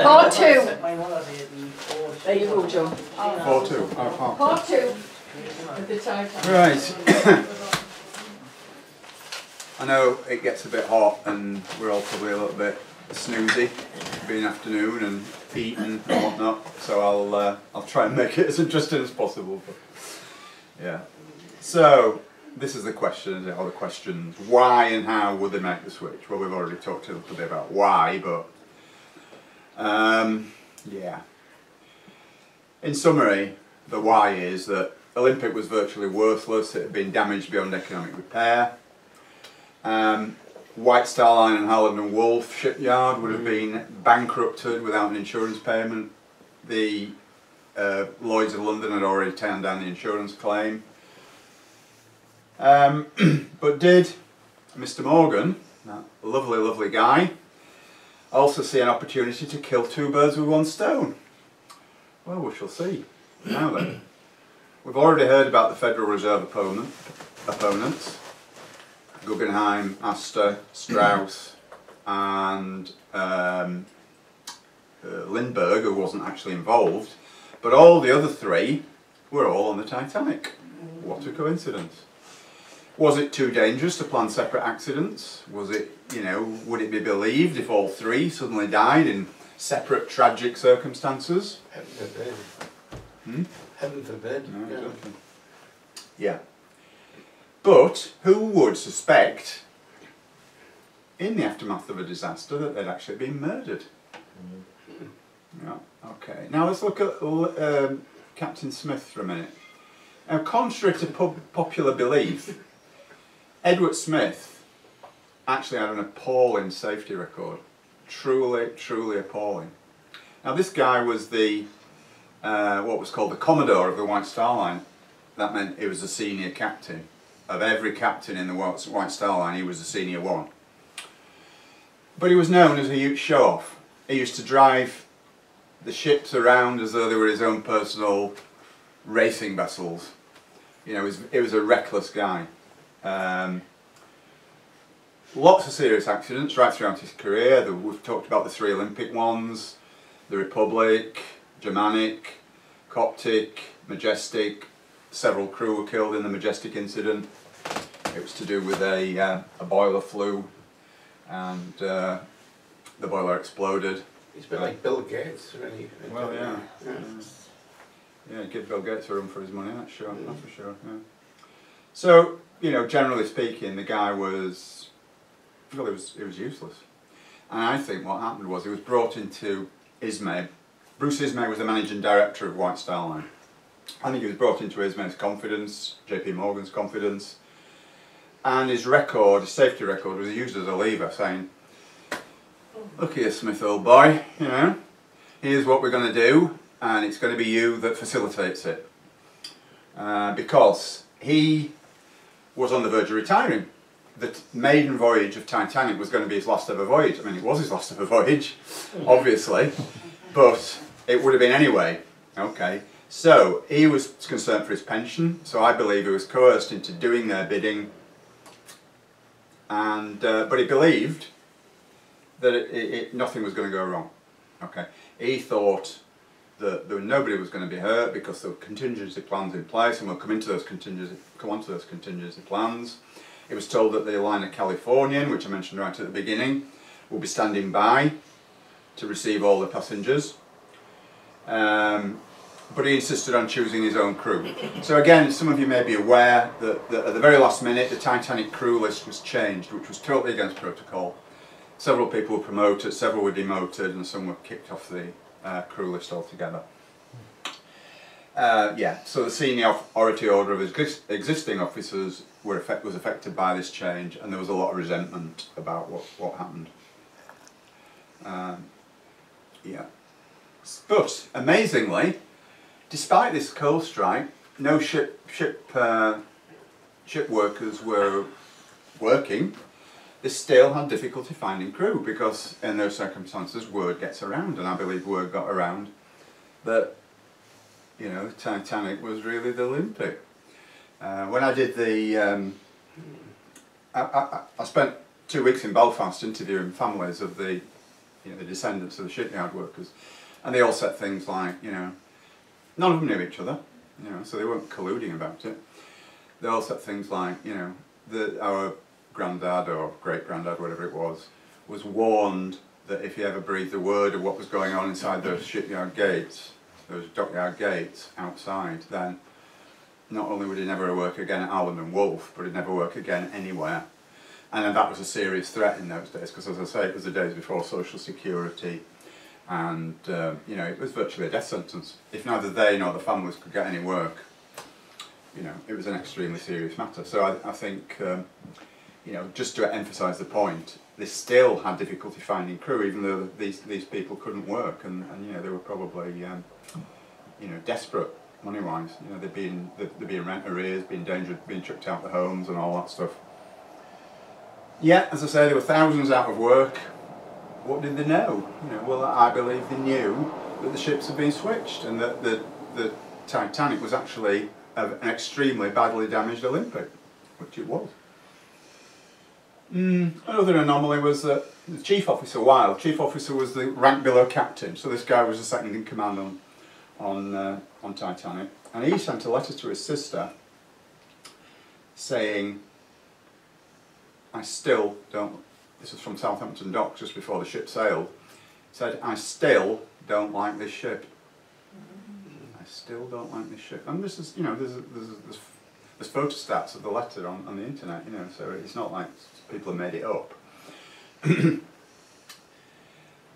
Part 2. There you go, John. Part 2. Oh, Part 2 of the Titanic. Right. I know it gets a bit hot and we're all probably a little bit snoozy, being afternoon and eating and whatnot, so I'll try and make it as interesting as possible. But yeah. So this is the question, or the questions: why and how would they make the switch? Well, we've already talked a little bit about why, but yeah. In summary, the why is that Olympic was virtually worthless. It had been damaged beyond economic repair. White Star Line and Harland and Wolff shipyard would have been bankrupted without an insurance payment. The Lloyd's of London had already turned down the insurance claim. But did Mr. Morgan, that lovely, lovely guy, also see an opportunity to kill two birds with one stone? Well, we shall see. Now then, we've already heard about the Federal Reserve opponents. Guggenheim, Astor, Strauss and Lindbergh, who wasn't actually involved, but all the other three were all on the Titanic. What a coincidence. Was it too dangerous to plan separate accidents? Was it, would it be believed if all three suddenly died in separate tragic circumstances? Heaven forbid. Hmm? Heaven forbid. No, exactly. Yeah. But who would suspect, in the aftermath of a disaster, that they'd actually been murdered? Yeah, okay. Now let's look at Captain Smith for a minute. Now, contrary to popular belief, Edward Smith actually had an appalling safety record. Truly, truly appalling. Now this guy was the, what was called the Commodore of the White Star Line. That meant he was the senior captain. Of every captain in the White Star Line, he was the senior one. But he was known as a huge show-off. He used to drive the ships around as though they were his own personal racing vessels. He was a reckless guy. Lots of serious accidents right throughout his career. We've talked about the three Olympic ones, the Republic, Germanic, Coptic, Majestic. Several crew were killed in the Majestic incident. It was to do with a boiler flue, and the boiler exploded. He's a bit like Bill Gates, really. Well, yeah. Yeah, give Bill Gates a run for his money, that's sure, that's for sure. Yeah. So, generally speaking, the guy was, well, he was useless. And I think what happened was he was brought into Ismay. Bruce Ismay was the managing director of White Star Line. I think he was brought into Ismay's confidence, JP Morgan's confidence, and his safety record, was used as a lever, saying, "Look here, Smith, old boy, here's what we're going to do, and it's going to be you that facilitates it." Because he was on the verge of retiring. The maiden voyage of Titanic was going to be his last ever voyage. I mean, it was his last ever voyage, obviously, but it would have been anyway. Okay. So, he was concerned for his pension, so I believe he was coerced into doing their bidding, and but he believed that nothing was going to go wrong. Okay. He thought that nobody was going to be hurt because there were contingency plans in place, and we'll come on to those contingency plans. He was told that the liner Californian, which I mentioned right at the beginning, will be standing by to receive all the passengers. But he insisted on choosing his own crew. So again, some of you may be aware that at the very last minute the Titanic crew list was changed, which was totally against protocol. Several people were promoted, several were demoted, and some were kicked off the crew list altogether. Yeah, so the seniority order of existing officers was affected by this change, and there was a lot of resentment about what happened. Yeah. But amazingly, despite this coal strike, no ship workers were working. They still had difficulty finding crew because in those circumstances word gets around, and I believe word got around that the Titanic was really the Olympic. When I did the, I spent 2 weeks in Belfast interviewing families of the the descendants of the shipyard workers, and they all said things like, none of them knew each other, so they weren't colluding about it. They all said things like, our granddad or great-granddad, whatever it was warned that if he ever breathed a word of what was going on inside those shipyard gates, those dockyard gates outside, then not only would he never work again at Allen and Wolf, but he'd never work again anywhere. And then that was a serious threat in those days, because as I say, it was the days before Social Security, and it was virtually a death sentence. If neither they nor the families could get any work, it was an extremely serious matter. So I think, just to emphasise the point, they still had difficulty finding crew, even though these people couldn't work, and they were probably desperate money-wise. They'd been rent arrears, being dangerous, being chucked out of the homes, and all that stuff. Yeah, as I say, there were thousands out of work. What did they know? Well, I believe they knew that the ships had been switched, and that the Titanic was actually an extremely badly damaged Olympic, which it was. Another anomaly was that the chief officer, Wilde, chief officer was the rank below captain, so this guy was the second in command on Titanic, and he sent a letter to his sister saying, I still don't, this was from Southampton Docks just before the ship sailed, said, I still don't like this ship. I still don't like this ship. And this is, there's photostats of the letter on the internet, so it's not like people have made it up.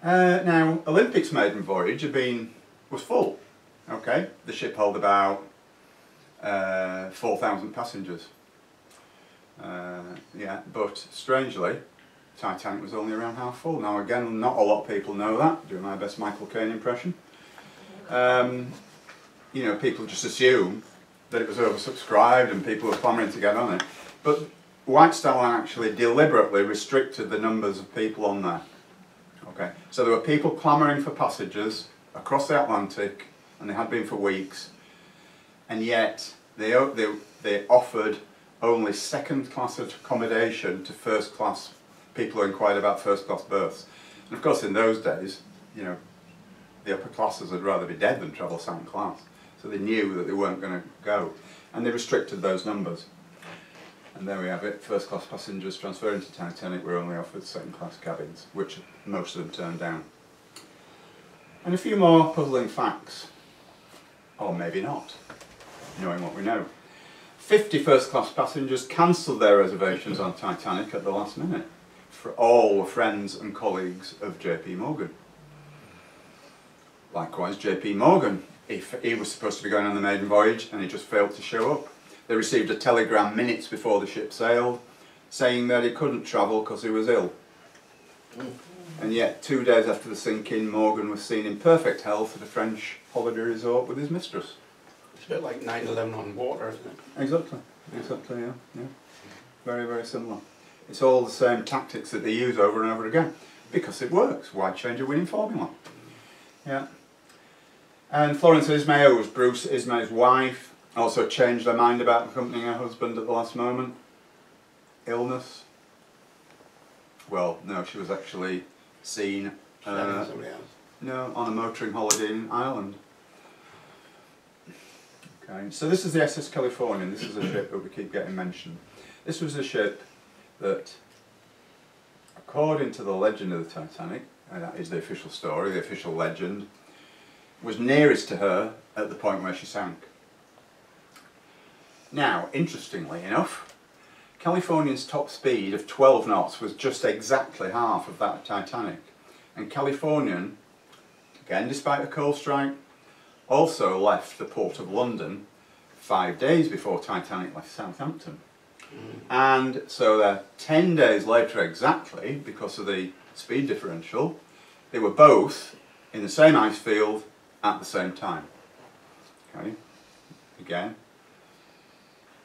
Now, Olympic's maiden voyage was full. Okay, the ship held about 4,000 passengers. But strangely, Titanic was only around half full. Now again, not a lot of people know that. Doing my best Michael Caine impression. People just assume that it was oversubscribed and people were clamouring to get on it. But White Star Line actually deliberately restricted the numbers of people on there. Okay, so there were people clamouring for passengers across the Atlantic, and they had been for weeks, and yet they offered only second-class accommodation to first-class people who inquired about first-class berths. And of course, in those days, the upper classes would rather be dead than travel second class. So they knew that they weren't going to go, and they restricted those numbers. And there we have it. First-class passengers transferring to Titanic were only offered second-class cabins, which most of them turned down. And a few more puzzling facts, or maybe not, knowing what we know. 50 first-class passengers cancelled their reservations on Titanic at the last minute. For all were friends and colleagues of J.P. Morgan. Likewise, J.P. Morgan, if he was supposed to be going on the maiden voyage and he just failed to show up. They received a telegram minutes before the ship sailed saying that he couldn't travel because he was ill. And yet, 2 days after the sinking, Morgan was seen in perfect health at a French holiday resort with his mistress. It's a bit like 9/11 on water, isn't it? Exactly, yeah. Very, very similar. It's all the same tactics that they use over and over again, because it works. Why change a winning formula? Yeah. And Florence Ismay, who was Bruce Ismay's wife, also changed her mind about accompanying her husband at the last moment. Illness. Well, no, she was actually seen Somebody else. no, on a motoring holiday in Ireland. Okay, so this is the SS Californian. This is a ship that we keep getting mentioned. This was a ship that, according to the legend of the Titanic, and that is the official story, the official legend, was nearest to her at the point where she sank. Now, interestingly enough, Californian's top speed of 12 knots was just exactly half of that of Titanic. And Californian, again despite a coal strike, also left the port of London 5 days before Titanic left Southampton. And so 10 days later exactly, because of the speed differential, they were both in the same ice field at the same time. Okay, again,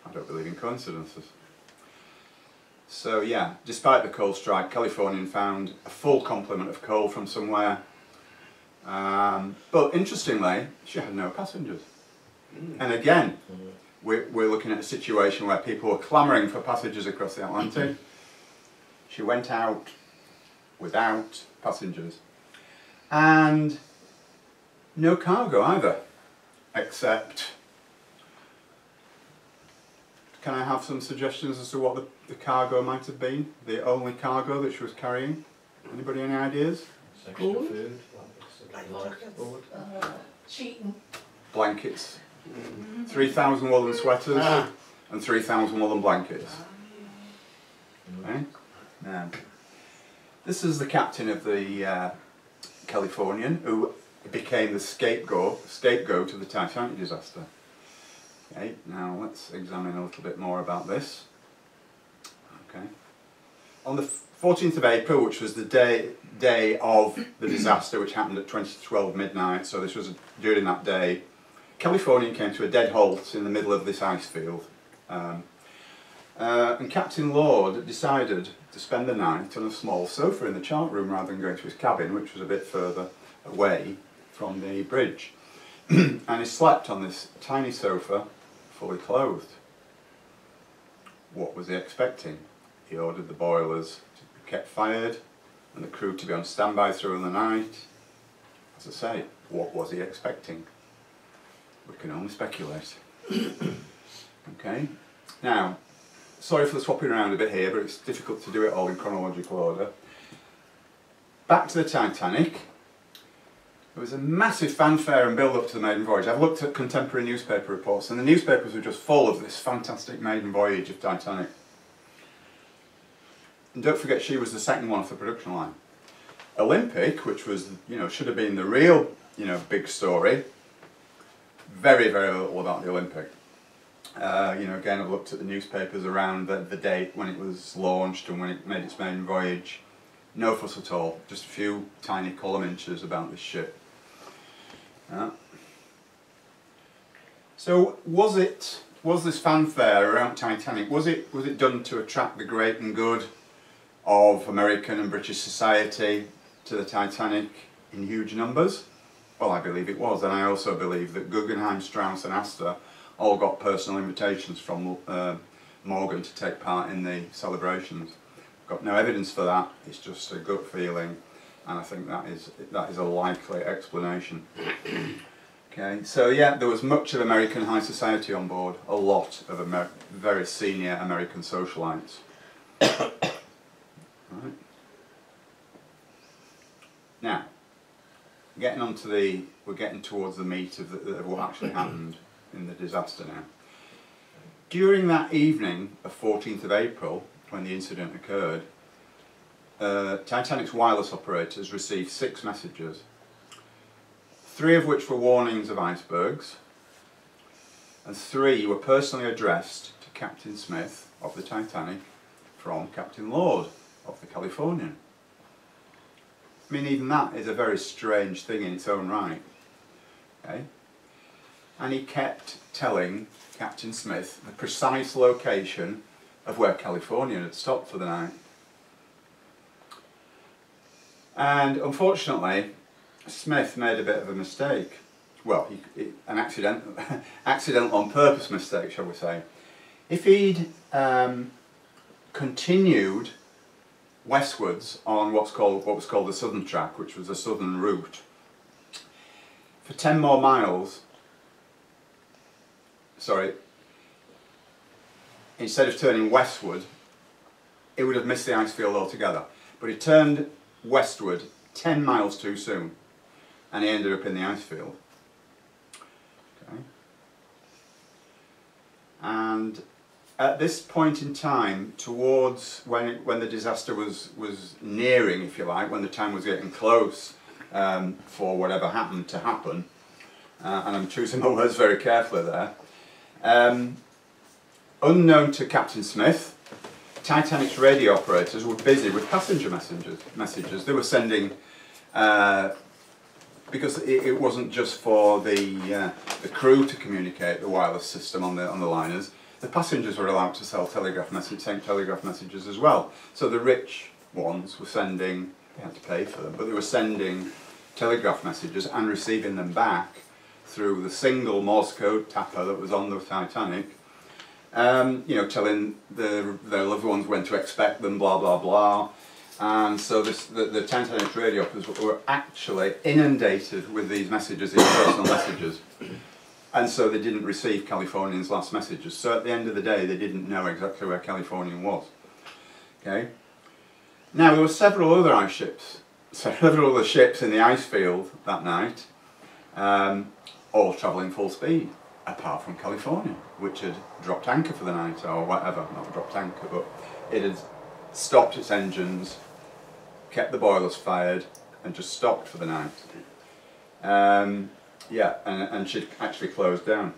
I don't believe in coincidences. So yeah, despite the coal strike, Californian found a full complement of coal from somewhere. But interestingly, she had no passengers. And again, we're looking at a situation where people were clamouring for passengers across the Atlantic. She went out without passengers. And no cargo either, except, can I have some suggestions as to what the cargo might have been? The only cargo that she was carrying? Anybody any ideas? Extra food. Cheating. Blankets. 3,000 woolen sweaters and 3,000 woolen blankets. Okay. Now, this is the captain of the Californian who became the scapegoat of the Titanic disaster. Okay, now let's examine a little bit more about this. Okay. On the 14th of April, which was the day of the disaster, which happened at 20 to 12 midnight, so this was during that day, Californian came to a dead halt in the middle of this ice field. And Captain Lord decided to spend the night on a small sofa in the chart room rather than going to his cabin, which was a bit further away from the bridge. And he slept on this tiny sofa, fully clothed. What was he expecting? He ordered the boilers to be kept fired and the crew to be on standby through the night. As I say, what was he expecting? We can only speculate. Okay, now, sorry for the swapping around a bit here, but it's difficult to do it all in chronological order. Back to the Titanic. There was a massive fanfare and build-up to the maiden voyage. I've looked at contemporary newspaper reports, and the newspapers were just full of this fantastic maiden voyage of Titanic. And don't forget, she was the second one off the production line. Olympic, which was, should have been the real, big story. Very, very little about the Olympic. Again, I've looked at the newspapers around the date when it was launched and when it made its maiden voyage. No fuss at all, just a few tiny column inches about this ship. So was this fanfare around Titanic, was it done to attract the great and good of American and British society to the Titanic in huge numbers? Well, I believe it was, and I also believe that Guggenheim, Strauss and Astor all got personal invitations from Morgan to take part in the celebrations. Got no evidence for that, it's just a gut feeling, and I think that is a likely explanation. Okay, so yeah, there was much of American high society on board, a lot of very senior American socialites. Right. Now, we're getting towards the meat of what actually happened in the disaster now. During that evening of 14th of April, when the incident occurred, Titanic's wireless operators received 6 messages, 3 of which were warnings of icebergs, and 3 were personally addressed to Captain Smith of the Titanic from Captain Lord of the Californian. I mean, even that is a very strange thing in its own right. Okay? And he kept telling Captain Smith the precise location of where Californian had stopped for the night. And unfortunately, Smith made a bit of a mistake. Well, an accidental on purpose mistake, shall we say. If he'd continued westwards on what was called the southern track, which was the southern route, for 10 more miles, instead of turning westward, it would have missed the ice field altogether. But he turned westward 10 miles too soon, and he ended up in the ice field. Okay. And at this point in time, towards when the disaster was nearing, if you like, when the time was getting close for whatever happened to happen, and I'm choosing my words very carefully there, unknown to Captain Smith, Titanic's radio operators were busy with passenger messages. They were sending, because it wasn't just for the crew to communicate the wireless system on the liners. The passengers were allowed to send telegraph messages as well. So the rich ones were sending, they had to pay for them, but they were sending telegraph messages and receiving them back through the single Morse code tapper that was on the Titanic. Telling their loved ones when to expect them, blah blah blah. And so the Titanic radio operators were actually inundated with these messages, these personal messages. And so they didn't receive Californian's last messages. So at the end of the day, they didn't know exactly where Californian was. Okay. Now there were several other ice ships, several other ships in the ice field that night, all travelling full speed, apart from California, which had dropped anchor for the night or whatever. Not dropped anchor, but it had stopped its engines, kept the boilers fired, and just stopped for the night. Yeah, and she'd actually closed down.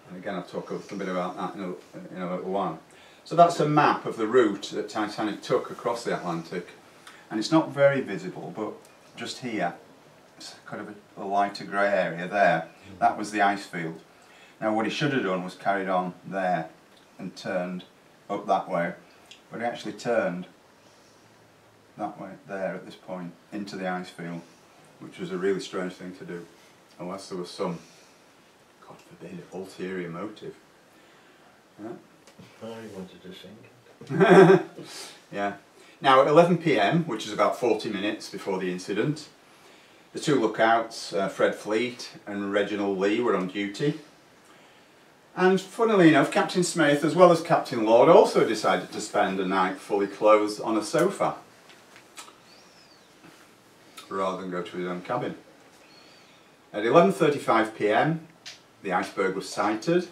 And again, I'll talk a little bit about that in a little while. So that's a map of the route that Titanic took across the Atlantic. And it's not very visible, but just here, it's kind of a lighter grey area there. That was the ice field. Now what he should have done was carried on there and turned up that way. But he actually turned that way, there at this point, into the ice field, which was a really strange thing to do. Unless there was some, God forbid, ulterior motive. Yeah. Oh, he wanted to sink. Yeah. Now at 11 PM, which is about 40 minutes before the incident, the two lookouts, Fred Fleet and Reginald Lee, were on duty. And funnily enough, Captain Smith, as well as Captain Lord, also decided to spend a night fully clothed on a sofa, rather than go to his own cabin. At 11:35 PM, the Iceberg was sighted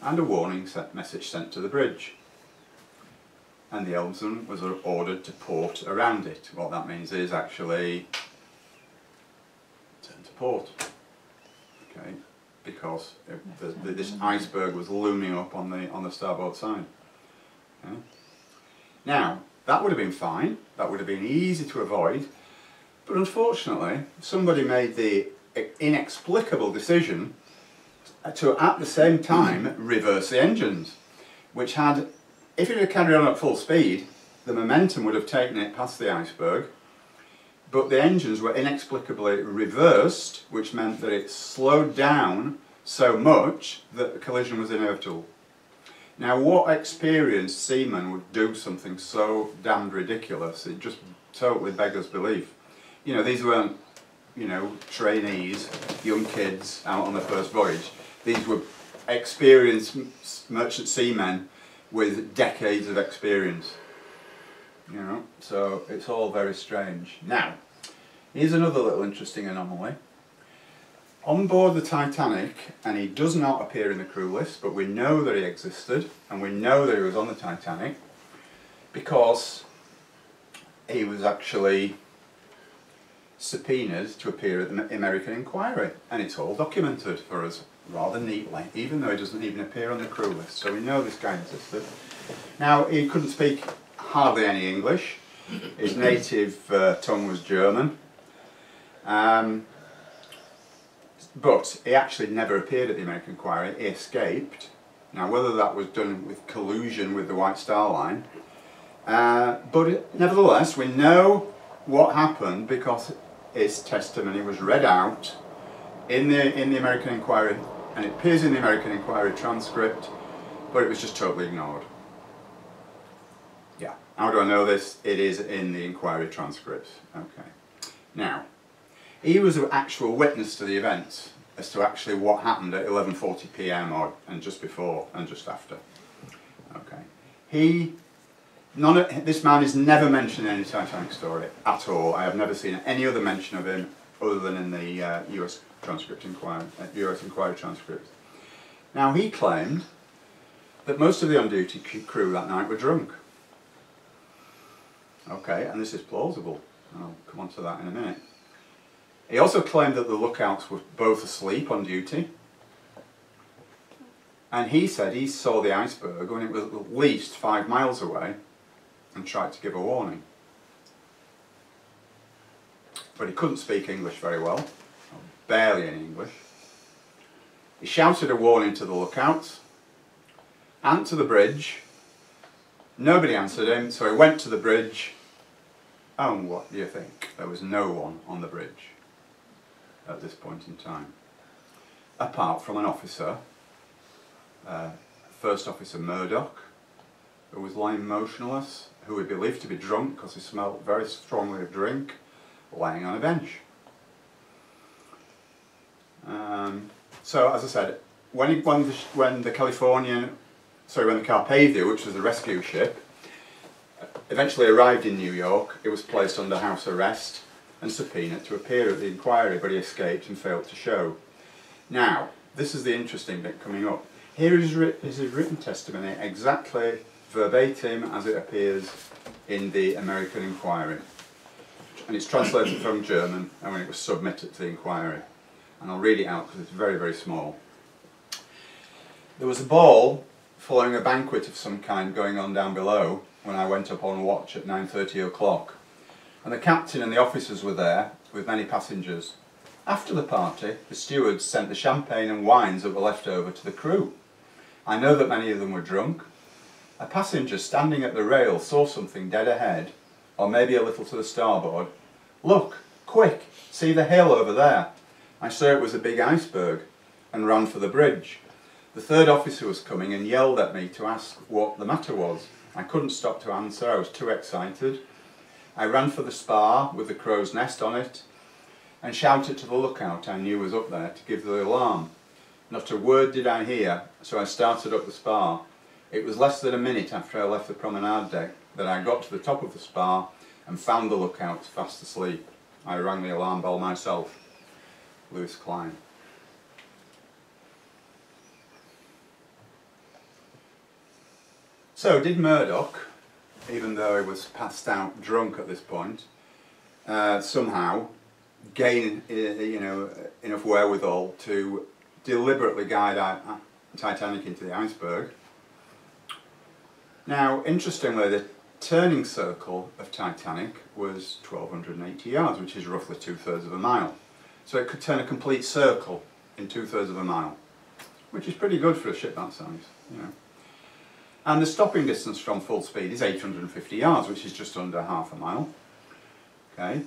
and a warning message sent to the bridge. And the helmsman was ordered to port around it. What that means is actually turn to port. Okay, because this iceberg was looming up on the starboard side. Okay. Now, that would have been fine. That would have been easy to avoid. But unfortunately, somebody made the inexplicable decision to, at the same time, reverse the engines, which had, if it had carried on at full speed, the momentum would have taken it past the iceberg, but the engines were inexplicably reversed, which meant that it slowed down so much that the collision was inevitable. Now, what experienced seaman would do something so damned ridiculous? It just totally beggars belief. You know, these weren't, you know, trainees, young kids out on their first voyage. These were experienced merchant seamen with decades of experience. You know, so it's all very strange. Now, here's another little interesting anomaly. On board the Titanic, and he does not appear in the crew list, but we know that he existed, and we know that he was on the Titanic, because he was actually subpoenaed to appear at the American Inquiry, and it's all documented for us rather neatly, even though he doesn't even appear on the crew list, so we know this guy existed. Now, he couldn't speak hardly any English. His native tongue was German, but he actually never appeared at the American Inquiry. He escaped. Now, whether that was done with collusion with the White Star Line, but nevertheless, we know what happened because his testimony was read out in the American Inquiry, and it appears in the American Inquiry transcript, but it was just totally ignored. Yeah, how do I know this? It is in the Inquiry transcripts. Okay. Now, he was an actual witness to the events as to actually what happened at 11:40 PM and just before and just after. Okay. This man is never mentioned in any Titanic story at all. I have never seen any other mention of him other than in the US Inquiry transcript. Now, he claimed that most of the on-duty crew that night were drunk. Okay, and this is plausible. I'll come on to that in a minute. He also claimed that the lookouts were both asleep on duty. And he said he saw the iceberg when it was at least 5 miles away and tried to give a warning. But he couldn't speak English very well, barely any English. He shouted a warning to the lookouts and to the bridge. Nobody answered him, so he went to the bridge, and what do you think? There was no one on the bridge at this point in time, apart from an officer, First Officer Murdoch, who was lying motionless, who we believed to be drunk because he smelled very strongly of drink, lying on a bench. So, as I said, when the Carpathia, which was the rescue ship, eventually arrived in New York, it was placed under house arrest and subpoenaed to appear at the inquiry, but he escaped and failed to show. Now, this is the interesting bit coming up. Here is his written testimony, exactly verbatim as it appears in the American inquiry. And it's translated from German, and when it was submitted to the inquiry. And I'll read it out because it's very, very small. There was a ball following a banquet of some kind going on down below when I went up on watch at 9:30 o'clock. And the captain and the officers were there, with many passengers. After the party, the stewards sent the champagne and wines that were left over to the crew. I know that many of them were drunk. A passenger standing at the rail saw something dead ahead, or maybe a little to the starboard. "Look, quick, see the hill over there." I saw it was a big iceberg, and ran for the bridge. The third officer was coming and yelled at me to ask what the matter was. I couldn't stop to answer, I was too excited. I ran for the spar with the crow's nest on it, and shouted to the lookout I knew was up there to give the alarm. Not a word did I hear, so I started up the spar. It was less than a minute after I left the promenade deck that I got to the top of the spar and found the lookout fast asleep. I rang the alarm bell myself. Lewis Klein. So did Murdoch, even though he was passed out drunk at this point, somehow gain enough wherewithal to deliberately guide Titanic into the iceberg? Now, interestingly, the turning circle of Titanic was 1,280 yards, which is roughly 2/3 of a mile. So it could turn a complete circle in 2/3 of a mile, which is pretty good for a ship that size, you know. And the stopping distance from full speed is 850 yards, which is just under half a mile. Okay.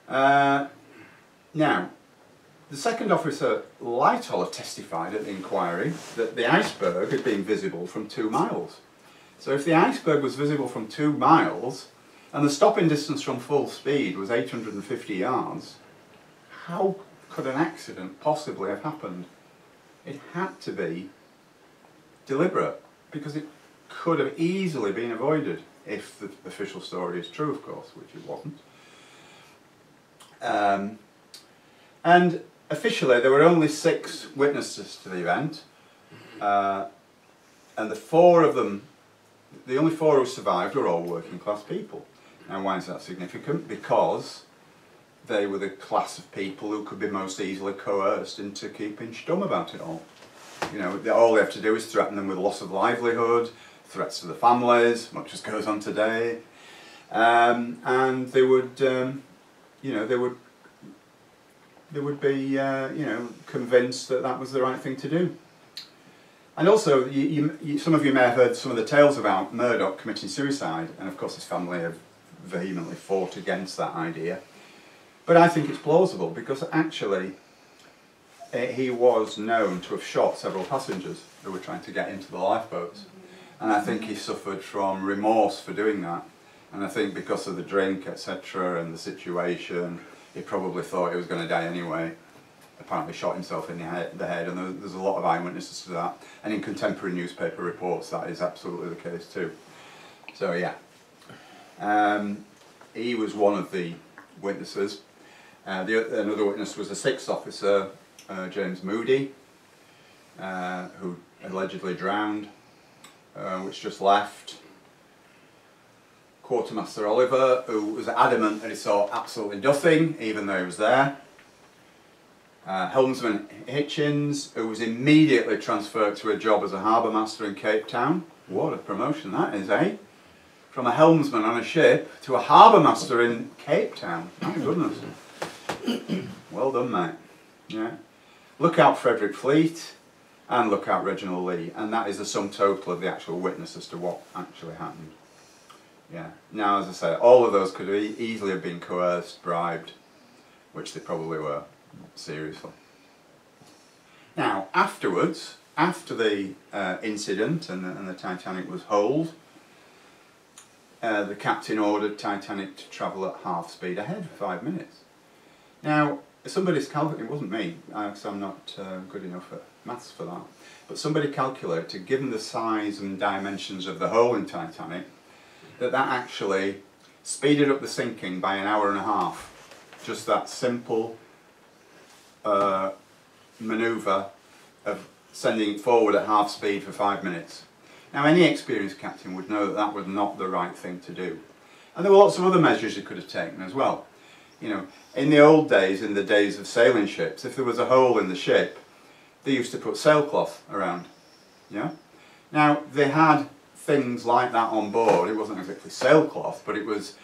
Now, the second officer, Lightoller, testified at the inquiry that the iceberg had been visible from 2 miles. So if the iceberg was visible from 2 miles, and the stopping distance from full speed was 850 yards, how could an accident possibly have happened? It had to be deliberate, because it could have easily been avoided, if the official story is true, of course, which it wasn't. And officially there were only 6 witnesses to the event, and the only 4 who survived were all working class people. Now, why is that significant? Because they were the class of people who could be most easily coerced into keeping stum about it all. You know, all they have to do is threaten them with loss of livelihood, threats to the families, much as goes on today, and they would, they would be, convinced that that was the right thing to do. And also, some of you may have heard some of the tales about Murdoch committing suicide, and of course his family have vehemently fought against that idea. But I think it's plausible, because actually he was known to have shot several passengers who were trying to get into the lifeboats. And I think he suffered from remorse for doing that. And I think because of the drink, etc., and the situation, he probably thought he was going to die anyway. Apparently shot himself in the head, and there's a lot of eyewitnesses to that. And in contemporary newspaper reports, that is absolutely the case too. So yeah, he was one of the witnesses. Another witness was a 6th officer, James Moody, who allegedly drowned, which just left. Quartermaster Oliver, who was adamant that he saw absolutely nothing, even though he was there. Helmsman Hitchens, who was immediately transferred to a job as a harbour master in Cape Town. What a promotion that is, eh? From a helmsman on a ship to a harbour master in Cape Town. My goodness. Well done, mate. Yeah. Lookout Frederick Fleet and Lookout Reginald Lee, and that is the sum total of the actual witness as to what actually happened. Yeah. Now, as I say, all of those could easily have been coerced, bribed, which they probably were, seriously. Now, afterwards, after the incident and the Titanic was holed, the captain ordered Titanic to travel at half speed ahead for 5 minutes. Now, somebody's calculated, it wasn't me, because I'm not good enough at maths for that, but somebody calculated, given the size and dimensions of the hole in Titanic, that actually speeded up the sinking by an hour and a half. Just that simple manoeuvre of sending it forward at half speed for 5 minutes. Now, any experienced captain would know that that was not the right thing to do. And there were lots of other measures he could have taken as well. You know, in the old days, in the days of sailing ships, if there was a hole in the ship, they used to put sailcloth around. Yeah. Now, they had things like that on board. It wasn't exactly sailcloth, but it was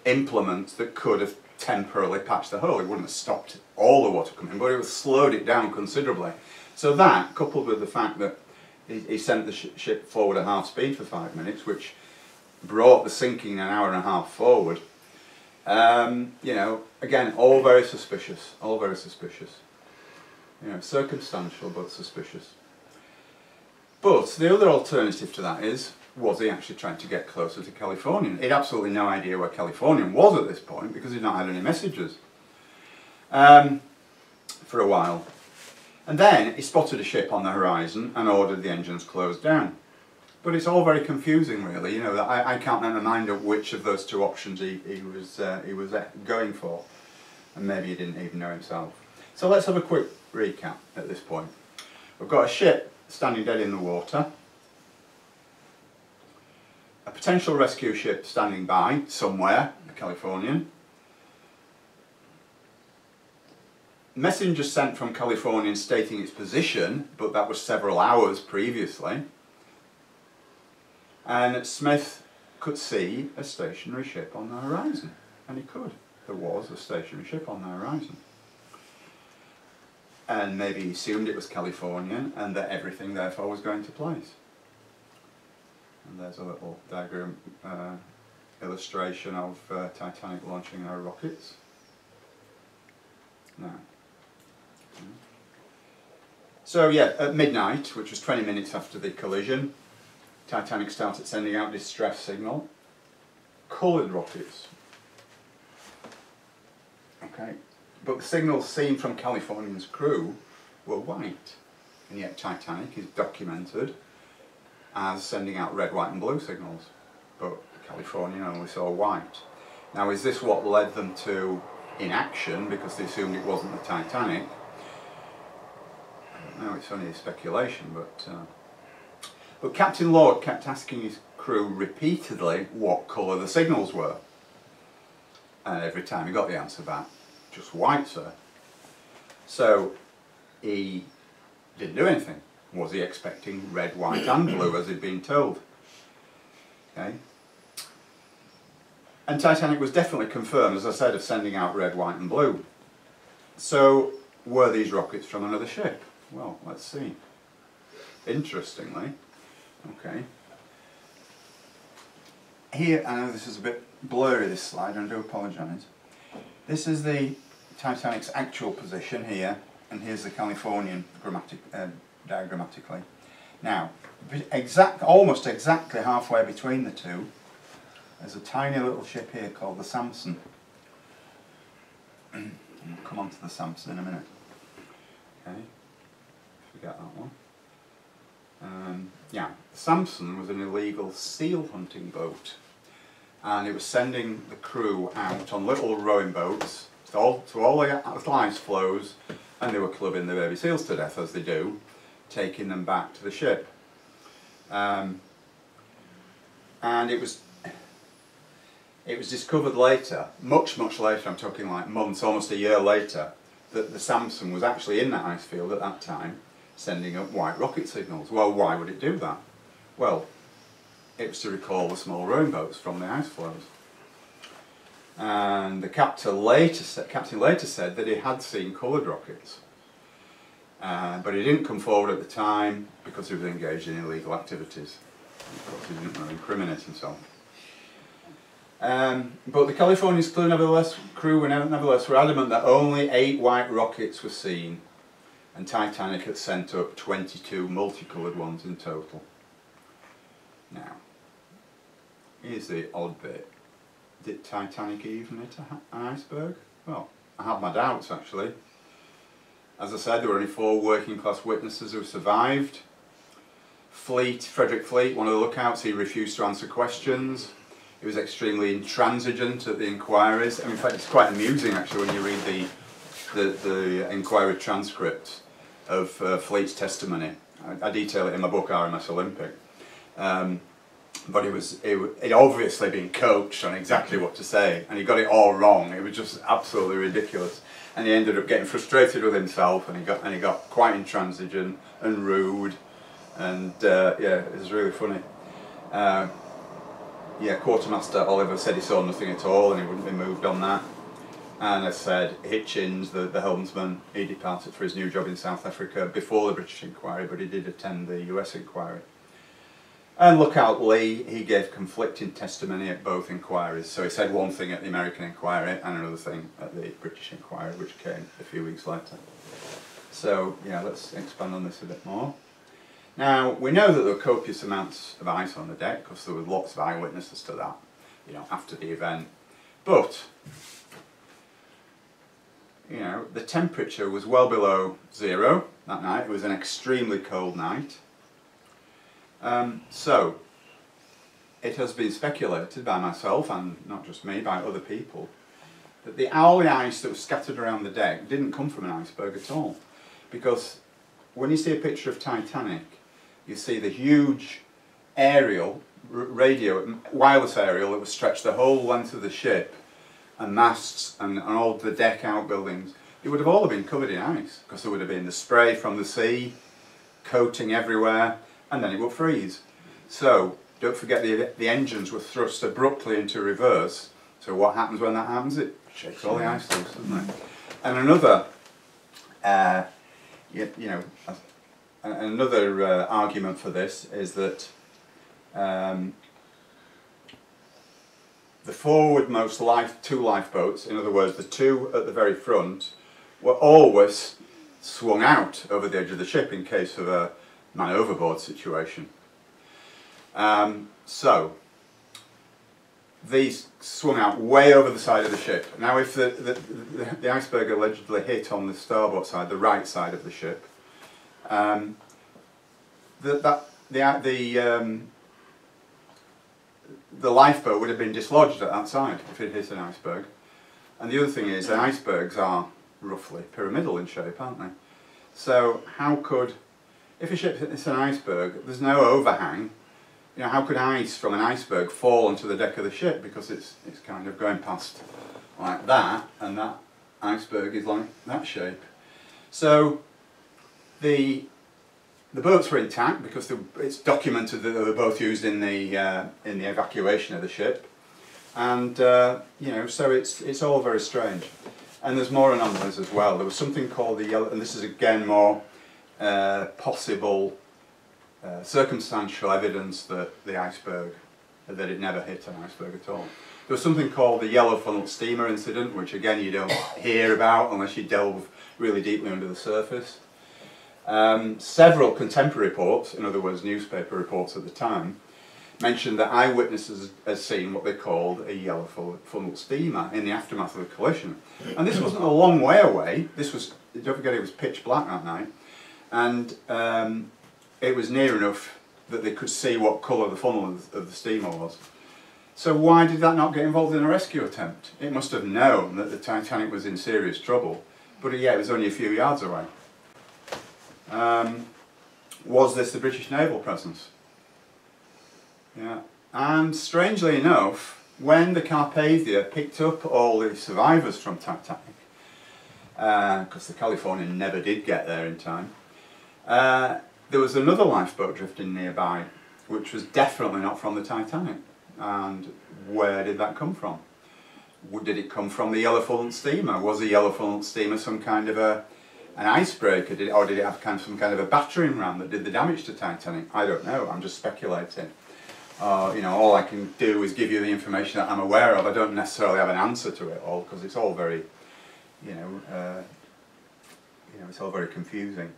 implements that could have temporarily patched the hole. It wouldn't have stopped all the water coming, but it would have slowed it down considerably. So that, coupled with the fact that he sent the ship forward at half speed for 5 minutes, which brought the sinking an hour and a half forward, you know, again, all very suspicious, all very suspicious. You know, circumstantial but suspicious. But the other alternative to that is, was he actually trying to get closer to Californian? He had absolutely no idea where Californian was at this point because he'd not had any messages for a while. And then he spotted a ship on the horizon and ordered the engines closed down. But it's all very confusing, really. You know, I can't make my mind up which of those two options he was going for, and maybe he didn't even know himself. So let's have a quick recap at this point. We've got a ship standing dead in the water, a potential rescue ship standing by somewhere, the Californian. Messenger sent from Californian stating its position, but that was several hours previously. And Smith could see a stationary ship on the horizon. And he could. There was a stationary ship on the horizon. And maybe he assumed it was Californian and that everything therefore was going to place. And there's a little diagram illustration of Titanic launching her rockets. Now, so yeah, at midnight, which was 20 minutes after the collision, Titanic started sending out distress signal. Coloured rockets. Okay, but the signals seen from Californian's crew were white, and yet Titanic is documented as sending out red, white and blue signals, but Californian only saw white. Now, is this what led them to inaction because they assumed it wasn't the Titanic? I don't know, it's only a speculation, but Captain Lord kept asking his crew repeatedly what colour the signals were. And every time he got the answer back, just white, sir. So he didn't do anything. Was he expecting red, white and blue as he'd been told? Okay. And Titanic was definitely confirmed, as I said, of sending out red, white and blue. So were these rockets from another ship? Well, let's see. Interestingly, okay. Here, I know this is a bit blurry, this slide, and I do apologise. This is the Titanic's actual position here, and here's the Californian diagrammatically. Now, almost exactly halfway between the two, there's a tiny little ship here called the Samson. We'll come on to the Samson in a minute. Okay, forget that one. Yeah, Samson was an illegal seal hunting boat, and it was sending the crew out on little rowing boats to all the ice floes, and they were clubbing the baby seals to death as they do, taking them back to the ship. And it was discovered later, much later, I'm talking like months, almost a year later, that the Samson was actually in that ice field at that time, sending up white rocket signals. Well, why would it do that? Well, it was to recall the small rowing boats from the ice floes. And the captain later said that he had seen coloured rockets. But he didn't come forward at the time because he was engaged in illegal activities. Of course, he didn't want to incriminate himself. But the Californian's crew nevertheless were adamant that only 8 white rockets were seen. and Titanic had sent up 22 multicoloured ones in total. Now, here's the odd bit. Did Titanic even hit an iceberg? Well, I have my doubts actually. As I said, there were only 4 working class witnesses who survived. Frederick Fleet, one of the lookouts, he refused to answer questions. He was extremely intransigent at the inquiries. I mean, in fact, it's quite amusing actually when you read the inquiry transcript of Fleet's testimony. I detail it in my book RMS Olympic. But he'd obviously been coached on exactly what to say, and he got it all wrong. It was just absolutely ridiculous. And he ended up getting frustrated with himself, and he got quite intransigent and rude, and yeah, it was really funny. Yeah, Quartermaster Oliver said he saw nothing at all, and he wouldn't be moved on that. And as I said, Hitchins, the helmsman, he departed for his new job in South Africa before the British inquiry, but he did attend the US inquiry. And Lookout Lee, he gave conflicting testimony at both inquiries. So he said one thing at the American inquiry and another thing at the British inquiry, which came a few weeks later. So yeah, let's expand on this a bit more. Now, we know that there were copious amounts of ice on the deck, because there were lots of eyewitnesses to that, you know, after the event. But, you know, the temperature was well below 0 that night. It was an extremely cold night. So, it has been speculated by myself, and not just me, by other people, that the owly ice that was scattered around the deck didn't come from an iceberg at all. Because when you see a picture of Titanic, you see the huge aerial, wireless aerial that was stretched the whole length of the ship, and masts and all the deck outbuildings. It would have all been covered in ice, because there would have been the spray from the sea, coating everywhere, and then it would freeze. So, don't forget the engines were thrust abruptly into reverse. So what happens when that happens? It shakes all the ice loose, doesn't it? And another, another argument for this is that the forwardmost two lifeboats, in other words the two at the very front, were always swung out over the edge of the ship in case of a man overboard situation. So these swung out way over the side of the ship. Now if the iceberg allegedly hit on the starboard side, the right side of the ship, the lifeboat would have been dislodged at that side if it hit an iceberg. And the other thing is, the icebergs are roughly pyramidal in shape, aren't they? So how could, if a ship hits an iceberg, there's no overhang, you know, how could ice from an iceberg fall onto the deck of the ship? Because it's kind of going past like that, and that iceberg is like that shape. So the boats were intact because it's documented that they were both used in the evacuation of the ship, and you know, so it's all very strange. And there's more anomalies as well. There was something called the yellow, and this is again more possible circumstantial evidence that that it never hit an iceberg at all. There was something called the yellow funnel steamer incident, which again you don't hear about unless you delve really deeply under the surface. Several contemporary reports, in other words newspaper reports at the time, mentioned that eyewitnesses had seen what they called a yellow funnel steamer in the aftermath of the collision. And this wasn't a long way away. This was, don't forget, it was pitch black that night, and it was near enough that they could see what colour the funnel of the steamer was. So why did that not get involved in a rescue attempt? It must have known that the Titanic was in serious trouble, but yeah, it was only a few yards away. Was this the British naval presence? Yeah, and strangely enough, when the Carpathia picked up all the survivors from Titanic, because the California never did get there in time, there was another lifeboat drifting nearby, which was definitely not from the Titanic. And where did that come from? Did it come from the yellow funnel steamer? Was the yellow funnel steamer some kind of an icebreaker, or did it have some kind of a battering ram that did the damage to Titanic? I don't know, I'm just speculating. You know, all I can do is give you the information that I'm aware of. I don't necessarily have an answer to it all, because it's all very, you know, you know, it's all very confusing.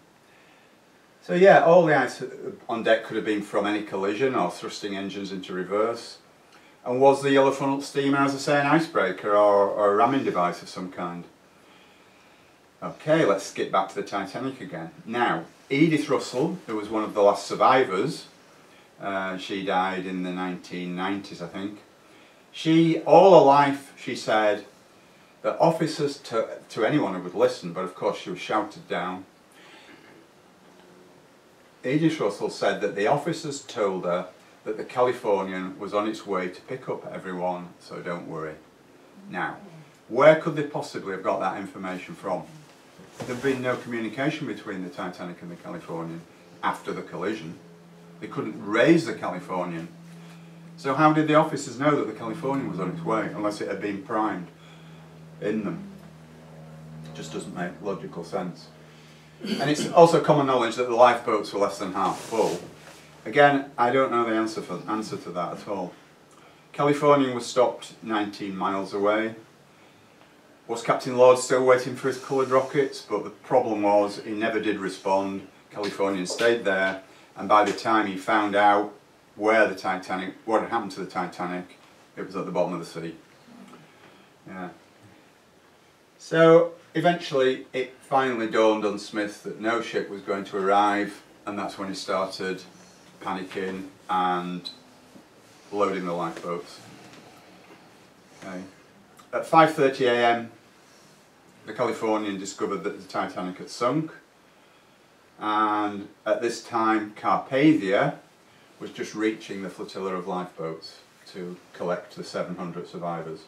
So yeah, all the ice on deck could have been from any collision or thrusting engines into reverse. And was the yellow funnel steamer, as I say, an icebreaker or a ramming device of some kind? Okay, let's get back to the Titanic again. Now, Edith Russell, who was one of the last survivors, she died in the 1990s, I think. She, all her life, she said that officers, to anyone who would listen, but of course she was shouted down, Edith Russell said that the officers told her that the Californian was on its way to pick up everyone, so don't worry. Now, where could they possibly have got that information from? There'd been no communication between the Titanic and the Californian after the collision. They couldn't raise the Californian. So how did the officers know that the Californian was on its way, unless it had been primed in them? It just doesn't make logical sense. And it's also common knowledge that the lifeboats were less than half full. Again, I don't know the answer to that at all. Californian was stopped 19 miles away. Was Captain Lord still waiting for his coloured rockets? But the problem was he never did respond. Californian stayed there, and by the time he found out where the Titanic, what had happened to the Titanic, it was at the bottom of the sea. Yeah. So eventually it finally dawned on Smith that no ship was going to arrive, and that's when he started panicking and loading the lifeboats. Okay. At 5:30 AM, the Californian discovered that the Titanic had sunk, and at this time Carpathia was just reaching the flotilla of lifeboats to collect the 700 survivors.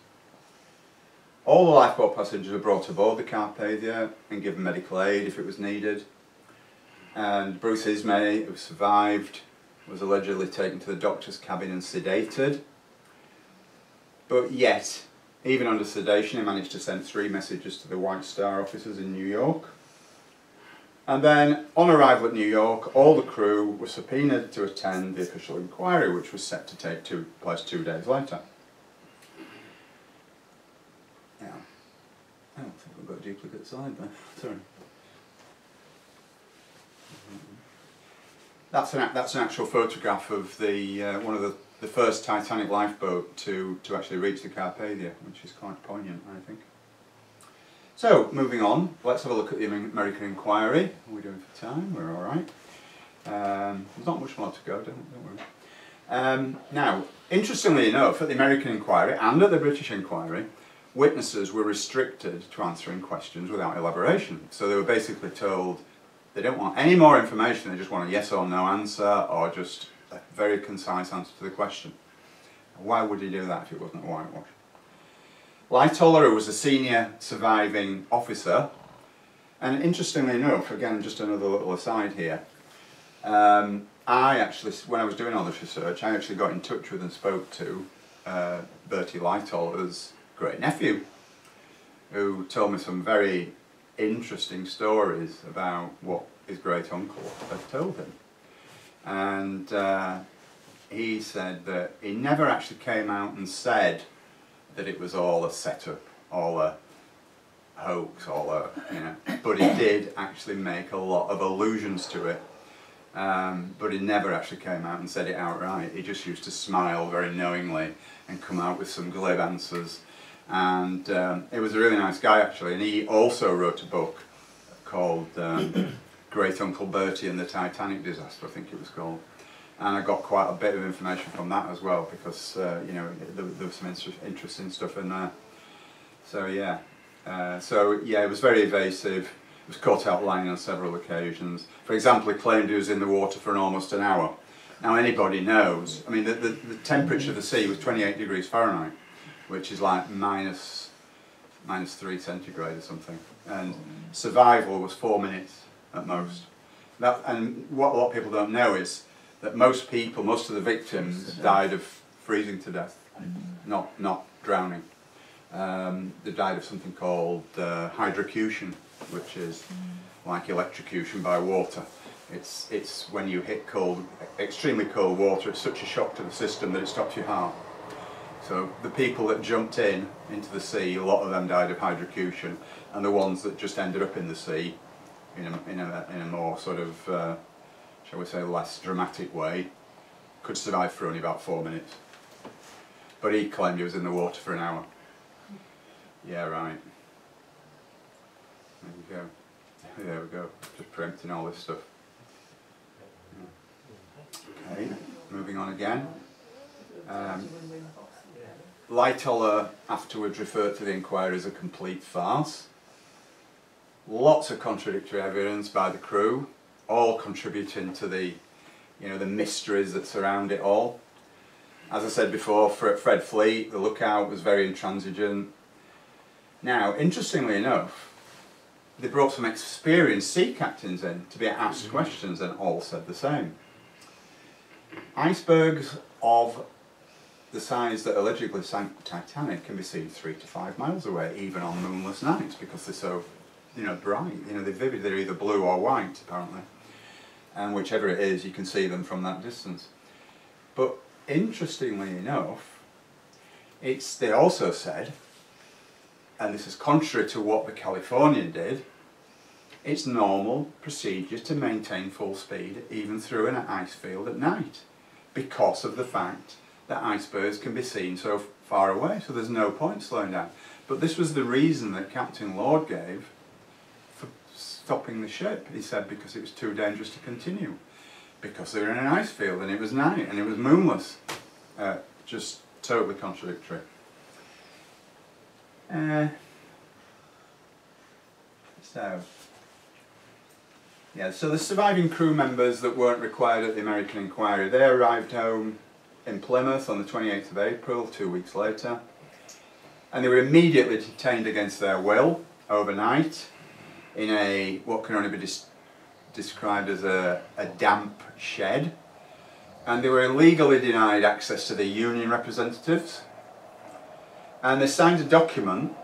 All the lifeboat passengers were brought aboard the Carpathia and given medical aid if it was needed, and Bruce Ismay, who survived, was allegedly taken to the doctor's cabin and sedated, but yet, even under sedation, he managed to send 3 messages to the White Star officers in New York. And then, on arrival at New York, all the crew were subpoenaed to attend the official inquiry, which was set to take place 2 days later. Yeah. I don't think we've got a duplicate slide there. Sorry. That's an actual photograph of the one of the first Titanic lifeboat to actually reach the Carpathia, which is quite poignant, I think. So, moving on, let's have a look at the American inquiry. How are we doing for time? We're all right. There's not much more to go, don't worry. Now, interestingly enough, at the American inquiry and at the British inquiry, witnesses were restricted to answering questions without elaboration. So they were basically told they don't want any more information, they just want a yes or no answer, or just a very concise answer to the question. Why would he do that if it wasn't a whitewash? Lightoller, who was a senior surviving officer, and interestingly enough, again just another little aside here, I actually, when I was doing all this research, I actually got in touch with and spoke to Bertie Lightoller's great nephew, who told me some very interesting stories about what his great uncle had told him. And he said that he never actually came out and said that it was all a setup, all a hoax, all a, you know, but he did actually make a lot of allusions to it. But he never actually came out and said it outright. He just used to smile very knowingly and come out with some glib answers. And he was a really nice guy actually, and he also wrote a book called Great Uncle Bertie and the Titanic Disaster, I think it was called. And I got quite a bit of information from that as well, because you know, there was some interesting stuff in there. So yeah, it was very evasive. He was caught out lying on several occasions. For example, he claimed he was in the water for almost an hour. Now anybody knows, I mean, the temperature of the sea was 28 degrees Fahrenheit, which is like minus 3 centigrade or something. And survival was 4 minutes at most. And what a lot of people don't know is that most of the victims died of freezing to death, not drowning. They died of something called hydrocution, which is like electrocution by water. It's when you hit extremely cold water, it's such a shock to the system that it stops your heart. So the people that jumped into the sea, a lot of them died of hydrocution, and the ones that just ended up in the sea in a more sort of, shall we say, less dramatic way, could survive for only about 4 minutes. But he claimed he was in the water for an hour. Yeah, right. There you go. There we go. Just preempting all this stuff. Okay, moving on again. Lightoller afterwards referred to the inquiry as a complete farce. Lots of contradictory evidence by the crew, all contributing to the, the mysteries that surround it all. As I said before, Fred Fleet, the lookout, was very intransigent. Now, interestingly enough, they brought some experienced sea captains in to be asked questions, and all said the same. Icebergs of the size that allegedly sank the Titanic can be seen 3 to 5 miles away, even on moonless nights, because they're so, bright. They're vivid. They're either blue or white, apparently, and whichever it is, you can see them from that distance. But interestingly enough, they also said, and this is contrary to what the Californian did, it's normal procedure to maintain full speed even through an ice field at night, because of the fact that icebergs can be seen so far away, so there's no point slowing down. But this was the reason that Captain Lord gave for stopping the ship. He said because it was too dangerous to continue, because they were in an ice field and it was night and it was moonless. Just totally contradictory. So the surviving crew members that weren't required at the American inquiry, they arrived home in Plymouth on the 28th of April, 2 weeks later, and they were immediately detained against their will overnight in what can only be described as a damp shed, and they were illegally denied access to the union representatives, and they signed a document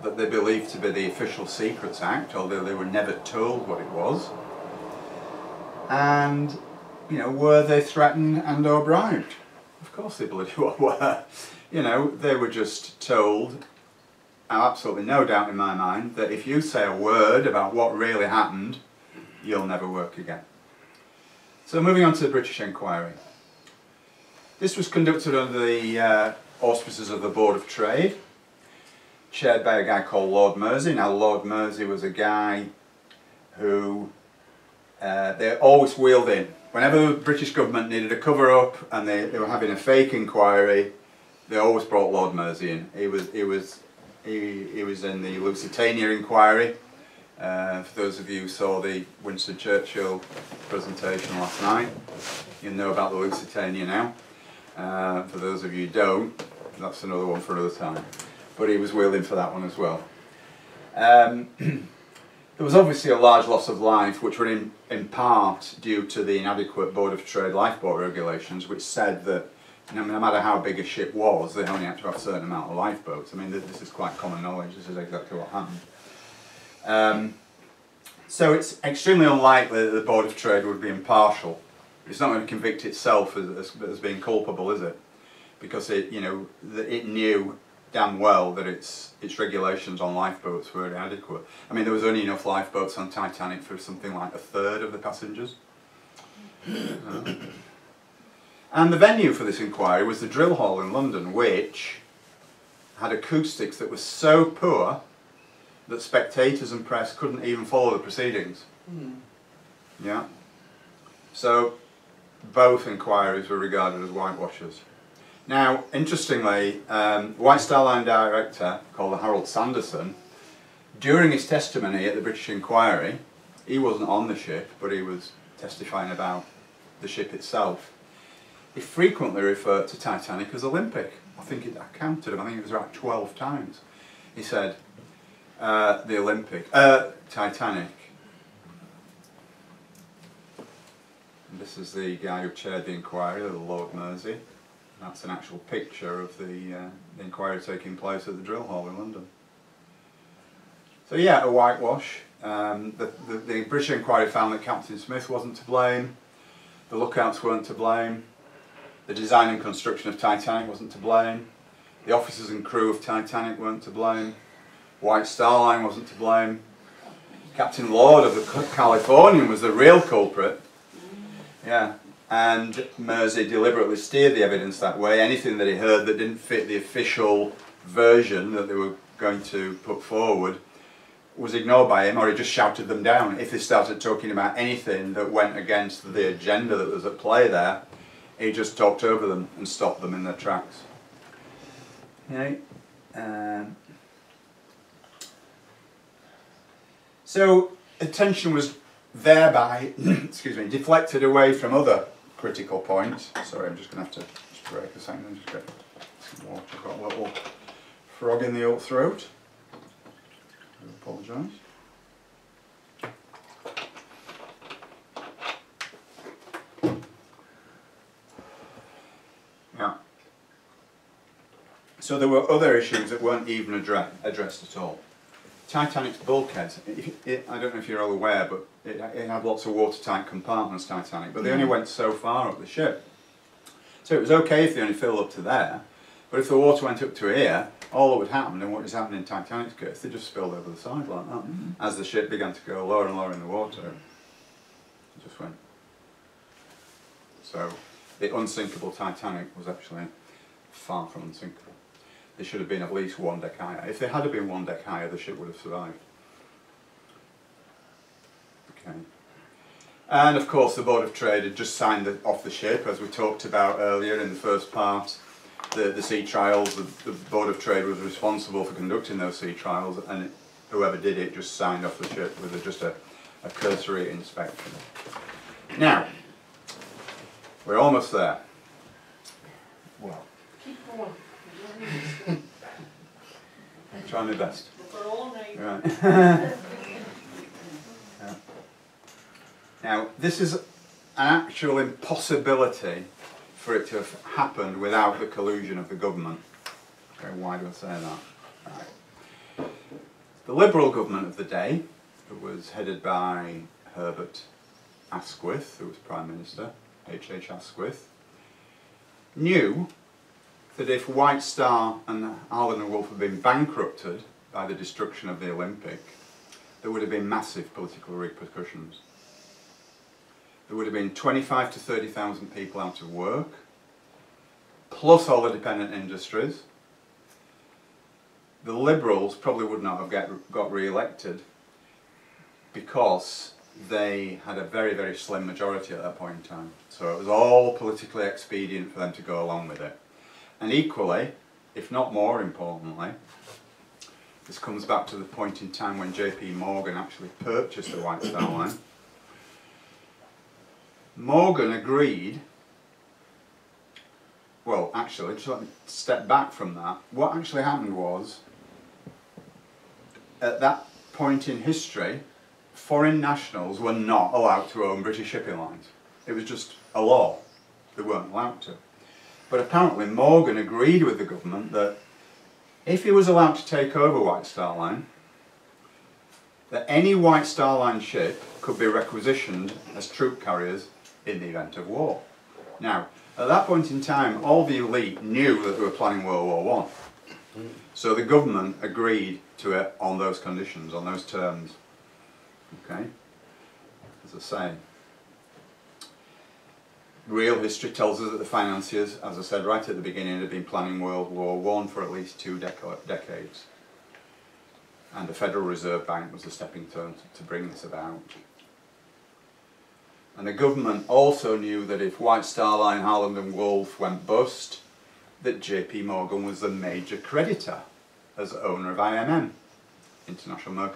that they believed to be the Official Secrets Act, although they were never told what it was. And, were they threatened and or bribed? Of course they bloody well were. They were just told, absolutely no doubt in my mind, that if you say a word about what really happened, you'll never work again. So moving on to the British inquiry. This was conducted under the auspices of the Board of Trade, chaired by a guy called Lord Mersey. Now, Lord Mersey was a guy who they always wheeled in. Whenever the British government needed a cover-up and they were having a fake inquiry, they always brought Lord Mersey in. He was in the Lusitania inquiry. For those of you who saw the Winston Churchill presentation last night, you know about the Lusitania now. For those of you who don't, that's another one for another time. But he was wheeled in for that one as well. There was obviously a large loss of life, which were in part due to the inadequate Board of Trade lifeboat regulations, which said that no matter how big a ship was, they only had to have a certain amount of lifeboats. I mean, this is quite common knowledge. This is exactly what happened. So it's extremely unlikely that the Board of Trade would be impartial. It's not going to convict itself as being culpable, is it? Because it knew damn well that its regulations on lifeboats were inadequate. I mean, there was only enough lifeboats on Titanic for something like 1/3 of the passengers. And the venue for this inquiry was the Drill Hall in London, which had acoustics that were so poor that spectators and press couldn't even follow the proceedings. Yeah. So both inquiries were regarded as whitewashers. Now, interestingly, White Star Line director called Harold Sanderson, during his testimony at the British inquiry, he wasn't on the ship, but he was testifying about the ship itself. He frequently referred to Titanic as Olympic. I counted him, I think it was about 12 times. He said, Titanic. And this is the guy who chaired the inquiry, the Lord Mersey. That's an actual picture of the inquiry taking place at the Drill Hall in London. So yeah, a whitewash. The British inquiry found that Captain Smith wasn't to blame, the lookouts weren't to blame, the design and construction of Titanic wasn't to blame, the officers and crew of Titanic weren't to blame, White Star Line wasn't to blame, Captain Lord of the Californian was the real culprit. Yeah, and Mersey deliberately steered the evidence that way. Anything that he heard that didn't fit the official version that they were going to put forward was ignored by him, or he just shouted them down. If they started talking about anything that went against the agenda that was at play there, he just talked over them and stopped them in their tracks. Okay. So attention was thereby, excuse me, deflected away from other critical points. Sorry, I'm just going to have to just break a second and just get some water. I've got a little frog in the old throat. I apologise. Yeah. So there were other issues that weren't even addressed at all. Titanic's bulkhead, I don't know if you're all aware, but it had lots of watertight compartments, Titanic, but they only went so far up the ship. So it was okay if they only filled up to there, but if the water went up to here, all that would happen, and what is happening in Titanic's case, they just spilled over the side like that. As the ship began to go lower and lower in the water, it just went. So the unsinkable Titanic was actually far from unsinkable. They should have been at least one deck higher. If they had been one deck higher, the ship would have survived. Okay. And of course the Board of Trade had just signed off the ship, as we talked about earlier in the first part. The sea trials, the Board of Trade was responsible for conducting those sea trials, and whoever did it just signed off the ship with just a cursory inspection. Now, we're almost there. Well, Keep going. try my best. For all night. Right. Yeah. Now, this is an actual impossibility for it to have happened without the collusion of the government. Okay, why do I say that? Right. The Liberal government of the day, who was headed by Herbert Asquith, who was Prime Minister, H.H. Asquith, knew that if White Star and Harland and Wolff had been bankrupted by the destruction of the Olympic, there would have been massive political repercussions. There would have been 25 to 30,000 people out of work, plus all the dependent industries. The Liberals probably would not have got re-elected because they had a very, very slim majority at that point in time. So it was all politically expedient for them to go along with it. And equally, if not more importantly, this comes back to the point in time when J.P. Morgan actually purchased the White Star Line. Morgan agreed, well actually, just let me step back from that. What actually happened was, at that point in history, foreign nationals were not allowed to own British shipping lines. It was just a law. They weren't allowed to. But apparently Morgan agreed with the government that if he was allowed to take over White Star Line, that any White Star Line ship could be requisitioned as troop carriers in the event of war. Now, at that point in time, all the elite knew that they were planning World War I. So the government agreed to it on those conditions, on those terms. Okay? As I say, real history tells us that the financiers, as I said right at the beginning, had been planning World War I for at least 2 decades. And the Federal Reserve Bank was the stepping stone to bring this about. And the government also knew that if White Star Line, Harland and Wolff went bust, that J.P. Morgan was the major creditor as owner of IMM, International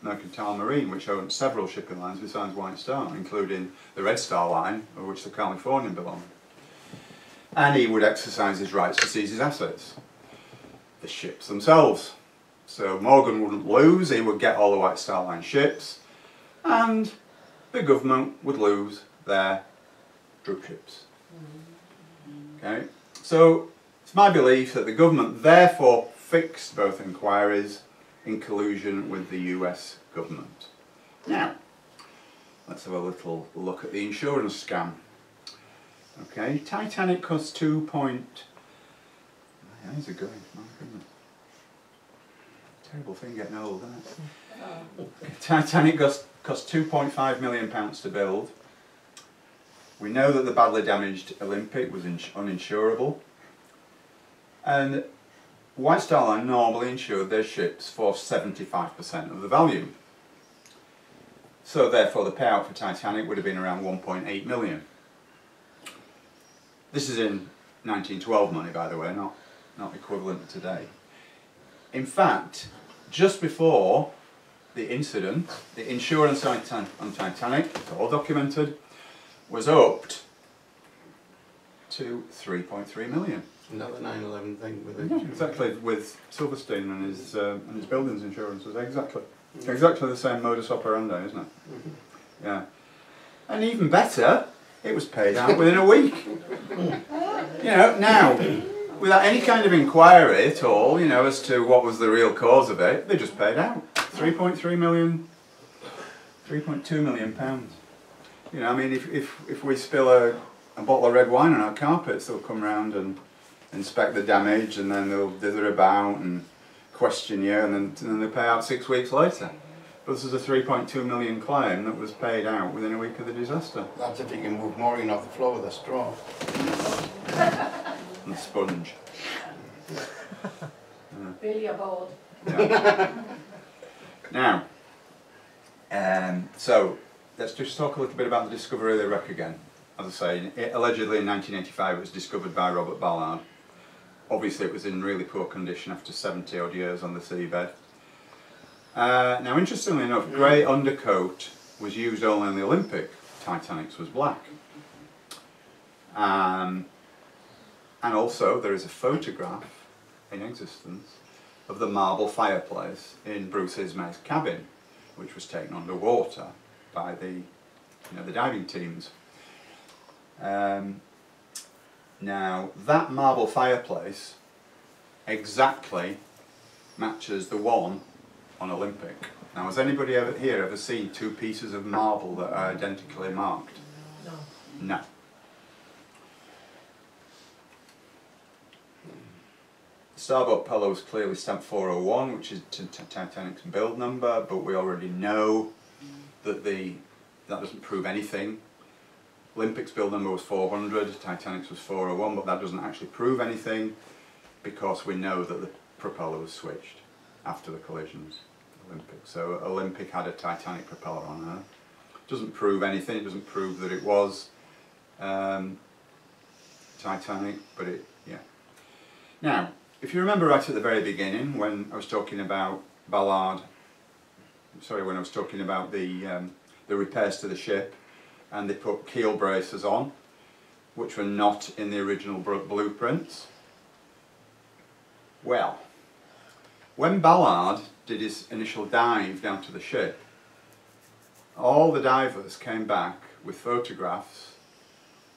Mercantile Marine, which owned several shipping lines besides White Star, including the Red Star Line, of which the Californian belonged. And he would exercise his rights to seize his assets, the ships themselves. So Morgan wouldn't lose, he would get all the White Star Line ships, and the government would lose their troop ships. Okay? So it's my belief that the government therefore fixed both inquiries in collusion with the US government. Now, let's have a little look at the insurance scam. Okay, Titanic cost How's it going? My goodness. Terrible thing getting old, isn't it? Titanic cost £2.5 million to build. We know that the badly damaged Olympic was uninsurable. And White Star Line normally insured their ships for 75% of the value. So therefore the payout for Titanic would have been around 1.8 million. This is in 1912 money, by the way, not equivalent to today. In fact, just before the incident, the insurance on Titanic, it's all documented, was upped to 3.3 million. Another 9/11 thing with it. Yeah, exactly, with Silverstein and his buildings insurance was exactly the same modus operandi, isn't it? Yeah. And even better, it was paid out within a week. You know, now, without any kind of inquiry at all, you know, as to what was the real cause of it, they just paid out 3.3 million, 3.2 million pounds. You know, I mean, if we spill a bottle of red wine on our carpets, they'll come round and inspect the damage, and then they'll dither about and question you, and then they pay out 6 weeks later. But this is a 3.2 million claim that was paid out within a week of the disaster. That's if you can move Maureen off the floor with a straw. And a sponge. Billy aboard. Yeah. Now, so let's just talk a little bit about the discovery of the wreck again. As I say, allegedly in 1985 it was discovered by Robert Ballard. Obviously it was in really poor condition after 70 odd years on the seabed. Now interestingly enough, grey undercoat was used only on the Olympic. Titanic's was black. And also there is a photograph in existence of the marble fireplace in Bruce Ismay's cabin, which was taken underwater by the diving teams. Now that marble fireplace exactly matches the one on Olympic. Now, has anybody here ever seen two pieces of marble that are identically marked? No. No. The starboard pillow is clearly stamped 401, which is Titanic's build number, but we already know that that doesn't prove anything. Olympic's build number was 400, Titanic's was 401, but that doesn't actually prove anything because we know that the propeller was switched after the collisions. Olympic. So Olympic had a Titanic propeller on her. Doesn't prove anything, it doesn't prove that it was Titanic, but yeah. Now, if you remember right at the very beginning when I was talking about Ballard, when I was talking about the repairs to the ship, and they put keel braces on, which were not in the original blueprints. Well, when Ballard did his initial dive down to the ship, all the divers came back with photographs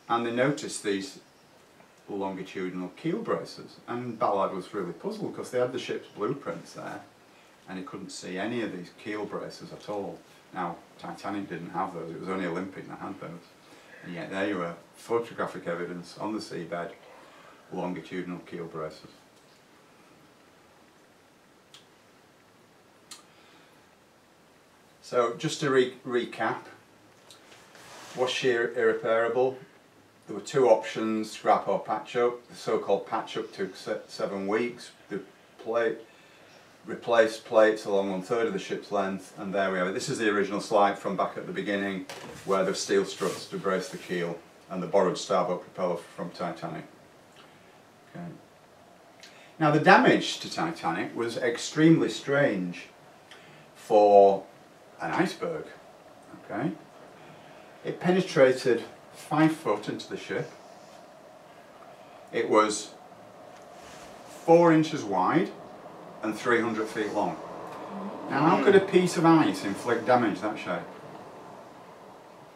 and they noticed these longitudinal keel braces, and Ballard was really puzzled because they had the ship's blueprints there and he couldn't see any of these keel braces at all. Now, Titanic didn't have those, it was only Olympic that had those. And yet there you were, photographic evidence on the seabed, longitudinal keel braces. So, just to recap, was she irreparable? There were two options, scrap or patch up. The so-called patch up took 7 weeks. The replaced plates along 1/3 of the ship's length, and there we have it. This is the original slide from back at the beginning where the steel struts to brace the keel and the borrowed starboard propeller from Titanic. Okay. Now the damage to Titanic was extremely strange for an iceberg. Okay. It penetrated 5 foot into the ship. It was 4 inches wide and 300 feet long. Now how could a piece of ice inflict damage that shape?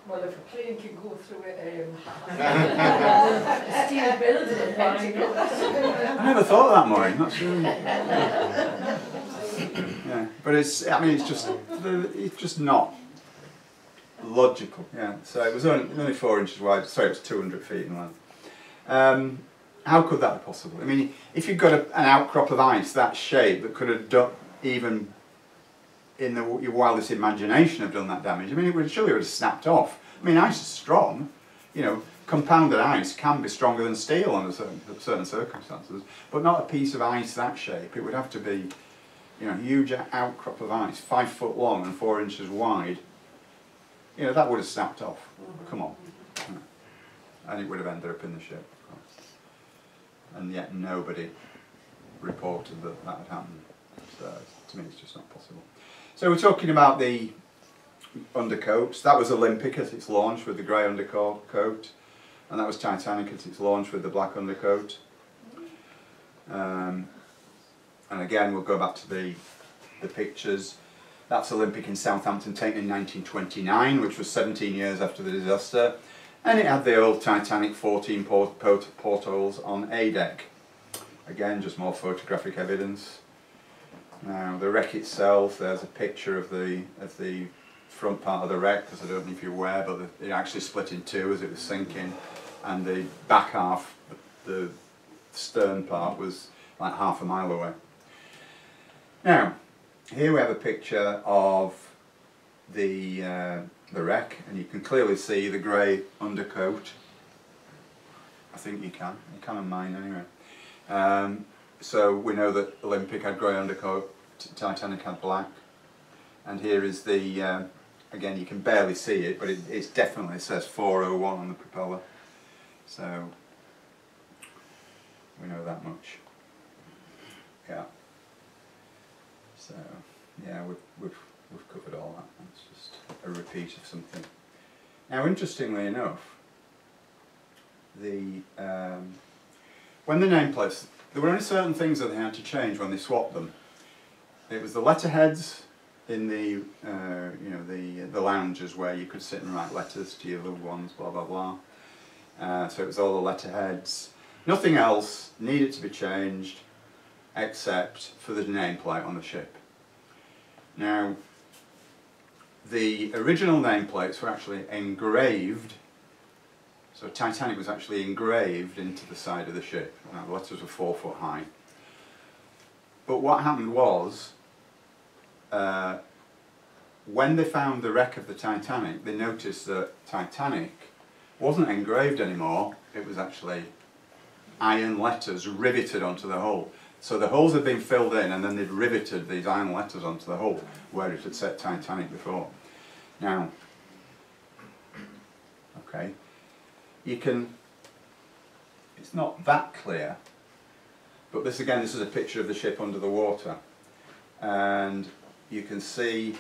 Well, if a plane can go through it, steel building, I never thought of that, Maureen. That's really... yeah, but it's just not logical. Yeah, so it was only 4 inches wide. Sorry, it was 200 feet in length. How could that be possible? I mean, if you've got an outcrop of ice that shape that could have even in the wildest imagination have done that damage. I mean, it would surely would have snapped off. I mean, ice is strong, you know, compounded ice can be stronger than steel under certain circumstances, but not a piece of ice that shape. It would have to be, you know, a huge outcrop of ice, 5 foot long and 4 inches wide. You know, that would have snapped off. Come on. And it would have ended up in the ship, of course. And yet nobody reported that that had happened. So to me, it's just not possible. So we're talking about the undercoats. That was Olympic at its launch with the grey undercoat, and that was Titanic at its launch with the black undercoat. And again, we'll go back to the pictures. That's Olympic in Southampton, taken in 1929, which was 17 years after the disaster, and it had the old Titanic 14 portholes on A deck. Again, just more photographic evidence. Now the wreck itself, there's a picture of the front part of the wreck, because I don't know if you're aware, but it actually split in two as it was sinking, and the back half, the stern part, was like half a mile away. Now, here we have a picture of the wreck, and you can clearly see the grey undercoat. I think you can on mine anyway. So we know that Olympic had grey undercoat, Titanic had black, and here is the, again you can barely see it, but it's definitely, it says 401 on the propeller, so we know that much. Yeah. So yeah, we've covered all that. It's just a repeat of something. Now, interestingly enough, the when the nameplates, there were only certain things that they had to change when they swapped them. It was the letterheads in the you know, the lounges where you could sit and write letters to your loved ones, blah blah blah. So it was all the letterheads. Nothing else needed to be changed except for the nameplate on the ship. Now, the original nameplates were actually engraved. So Titanic was actually engraved into the side of the ship. Now, the letters were 4 foot high. But what happened was, when they found the wreck of the Titanic, they noticed that Titanic wasn't engraved anymore. It was actually iron letters riveted onto the hull. So the holes had been filled in, and then they'd riveted these iron letters onto the hull where it had said Titanic before. Now, okay, you can, it's not that clear, but this again, this is a picture of the ship under the water, and you can see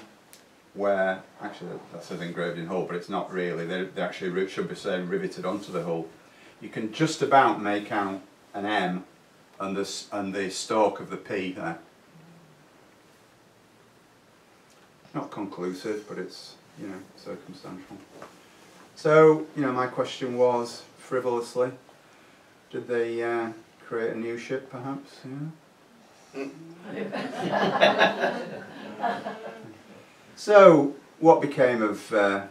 where, actually that says engraved in hull, but it's not really, they actually should be saying riveted onto the hull. You can just about make out an M and the stalk of the P there. Not conclusive, but it's, you know, circumstantial. So, you know, my question was, frivolously, did they create a new ship, perhaps? Yeah. So, what became of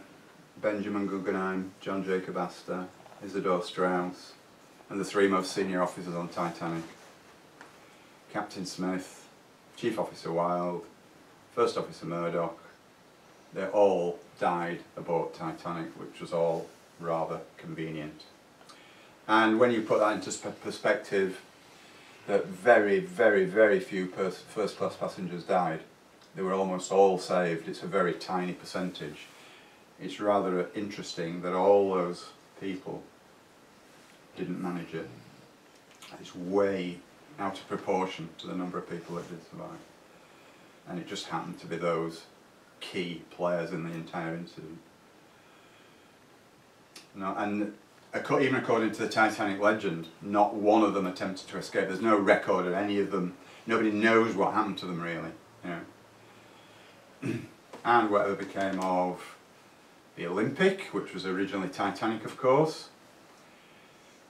Benjamin Guggenheim, John Jacob Astor, Isidore Straus, and the 3 most senior officers on Titanic? Captain Smith, Chief Officer Wilde, First Officer Murdoch, they all died aboard Titanic, which was all rather convenient. And when you put that into perspective, that very, very, very few first-class passengers died. They were almost all saved. It's a very tiny percentage. It's rather interesting that all those people didn't manage it. It's way out of proportion to the number of people that did survive. And it just happened to be those key players in the entire incident. No, and even according to the Titanic legend, not one of them attempted to escape. There's no record of any of them. Nobody knows what happened to them, really. You know. And whatever became of the Olympic, which was originally Titanic, of course.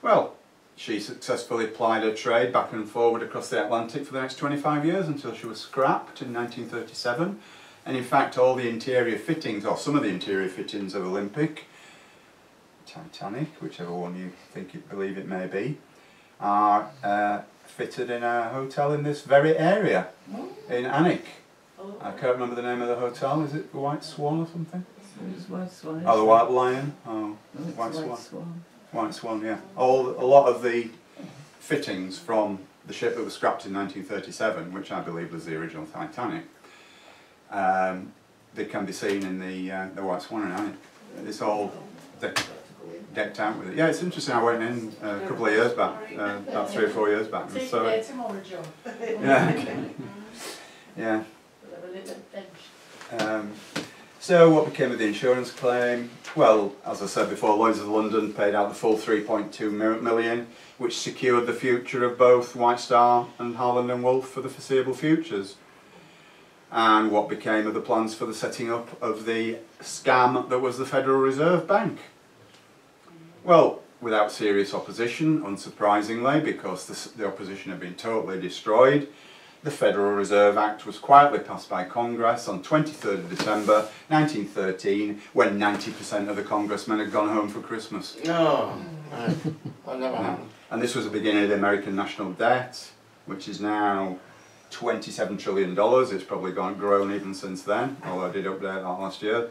Well, she successfully plied her trade back and forward across the Atlantic for the next 25 years until she was scrapped in 1937. And in fact, all the interior fittings, or some of the interior fittings of Olympic, Titanic, whichever one you believe it may be, are fitted in a hotel in this very area, in Alnwick. Oh. I can't remember the name of the hotel. Is it the White Swan or something? It's White Swan. Oh, the White Lion. Oh, No, it's White White Swan. Swan. White Swan, yeah. A lot of the fittings from the ship that was scrapped in 1937, which I believe was the original Titanic, they can be seen in the White Swan in Alnwick. It's all decked out with it. Yeah, it's interesting. I went in a couple of years back, about 3 or 4 years back. Take So, it there tomorrow, John. yeah. Yeah. We'll have a little bench. So what became of the insurance claim? Well, as I said before, Lloyd's of London paid out the full 3.2 million, which secured the future of both White Star and Harland and Wolff for the foreseeable futures. And what became of the plans for the setting up of the scam that was the Federal Reserve Bank? Well, without serious opposition, unsurprisingly, because the opposition had been totally destroyed, the Federal Reserve Act was quietly passed by Congress on 23rd of December 1913, when 90% of the congressmen had gone home for Christmas. No, that never happened. And this was the beginning of the American national debt, which is now $27 trillion. It's probably grown even since then, although I did update that last year.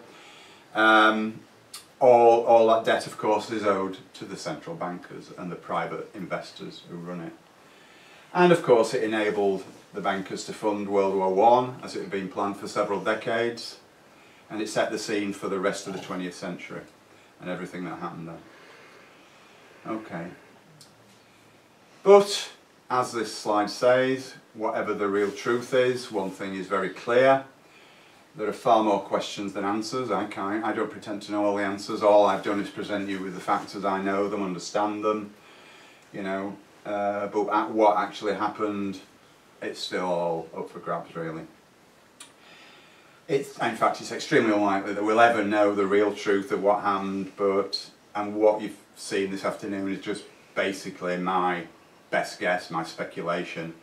All that debt, of course, is owed to the central bankers and the private investors who run it. And of course it enabled the bankers to fund World War I, as it had been planned for several decades, and it set the scene for the rest of the 20th century and everything that happened then. Okay. But, as this slide says, whatever the real truth is, one thing is very clear. There are far more questions than answers. I don't pretend to know all the answers. All I've done is present you with the facts as I know them, understand them, you know. But what actually happened, it's still all up for grabs, really. In fact, it's extremely unlikely that we'll ever know the real truth of what happened, and what you've seen this afternoon is just basically my best guess, my speculation.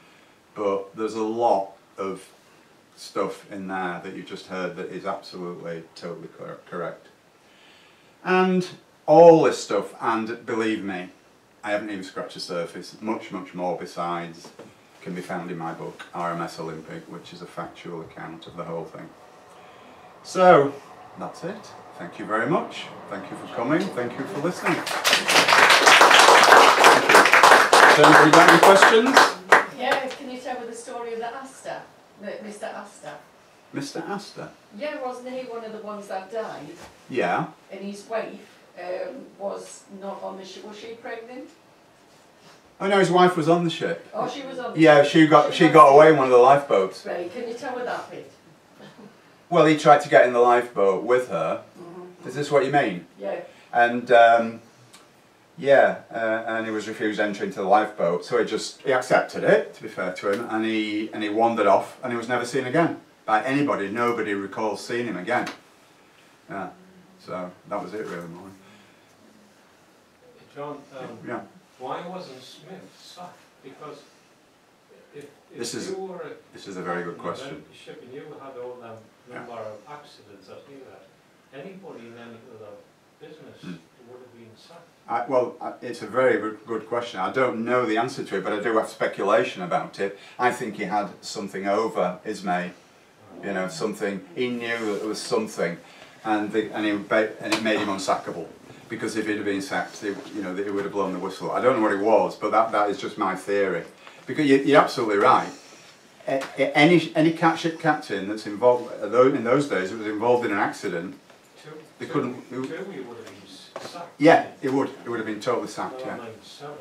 But there's a lot of stuff in there that you just heard that is absolutely, totally correct. And all this stuff, and believe me, I haven't even scratched the surface, much more besides can be found in my book, RMS Olympic, which is a factual account of the whole thing. So, that's it. Thank you very much. Thank you for coming. Thank you for listening. Thank you. Has anybody got any questions? Yeah, can you tell me the story of the Astor? Mr. Astor? Mr. Astor? Yeah, wasn't he one of the ones that died? Yeah. And his wife was not on the ship. Was she pregnant? Oh no, his wife was on the ship. Oh, she was on the Yeah, ship. she got away in one of the lifeboats. Right, can you tell me that bit? Well, he tried to get in the lifeboat with her. Is this what you mean? Yeah. And and he was refused entry into the lifeboat, so he accepted it, to be fair to him, and he wandered off, and he was never seen again by anybody. Nobody recalls seeing him again. Yeah, so that was it really, more. John, Yeah. why wasn't Smith sacked? Because if This is a very good question. Ship and you had all that number of accidents that you had, anybody in any other business would have been sacked. It's a very good question. I don't know the answer to it, but I do have speculation about it. I think he had something over Ismay, you know, something. He knew that there was something, and it made him unsackable. Because if he'd have been sacked, he would have blown the whistle. I don't know what it was, but that is just my theory. Because you're absolutely right. Any catship captain that's involved in those days, it was involved in an accident. They couldn't. He would have been sacked. Yeah, it would. It would have been totally sacked. Yeah. 97,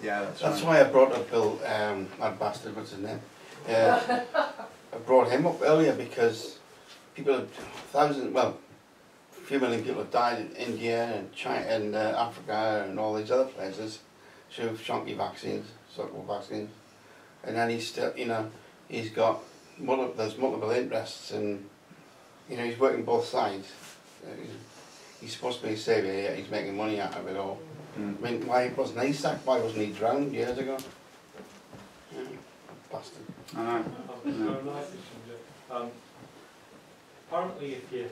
Yeah, That's why I brought up Bill, that bastard, what's his name? I brought him up earlier because people, a few million people have died in India and China and Africa and all these other places through chunky vaccines, suckable vaccines. And then he's still, he's got there's multiple interests, and he's working both sides. He's supposed to be a saviour here, he's making money out of it all. I mean, why wasn't he sacked? Why wasn't he drowned years ago? Yeah, bastard. I know. Apparently if you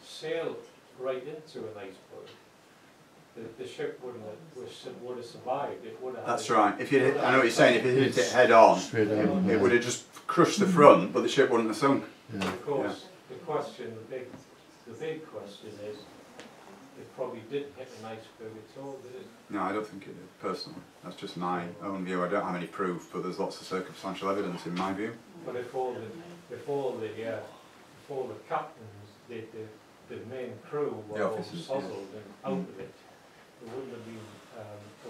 sail right into an iceberg, the ship would have survived. It would have. That's right. If you, I know what you're saying. If you hit it head on, it would have just crushed the front, but the ship wouldn't have sunk. Yeah. Of course, the big question is, it probably didn't hit an iceberg at all, did it? No, I don't think it did, personally. That's just my own view. I don't have any proof, but there's lots of circumstantial evidence in my view. But if all the captains, the main crew were all puzzled and out of it, they wouldn't have been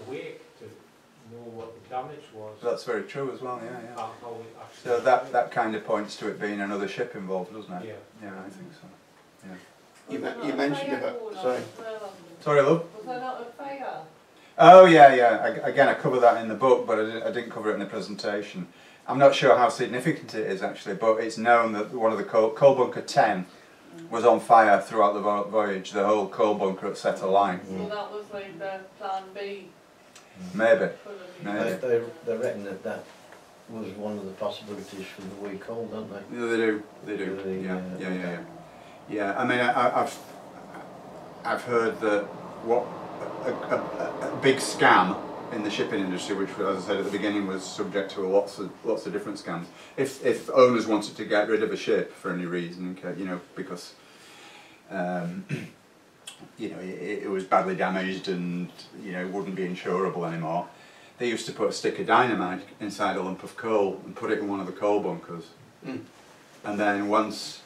awake to know what the damage was. That's very true as well, yeah, yeah. How it actually So that kind of points to it being another ship involved, doesn't it? Yeah. Yeah, I think so. Yeah. You mentioned about, sorry. Sorry, love? Was there not a fire? Oh, yeah, yeah. Again, I cover that in the book, but I didn't cover it in the presentation. I'm not sure how significant it is, actually, but it's known that one of the coal bunker 10 was on fire throughout the voyage. The whole coal bunker had set alight. So that was like the plan B? Maybe. They reckon that was one of the possibilities for the wee coal, don't they? Yeah, they do. They do. Yeah. Yeah, I mean, I've heard that a big scam in the shipping industry, which, as I said at the beginning, was subject to lots of different scams. If owners wanted to get rid of a ship for any reason, you know, because you know it was badly damaged and you know wouldn't be insurable anymore, they used to put a stick of dynamite inside a lump of coal and put it in one of the coal bunkers, and then once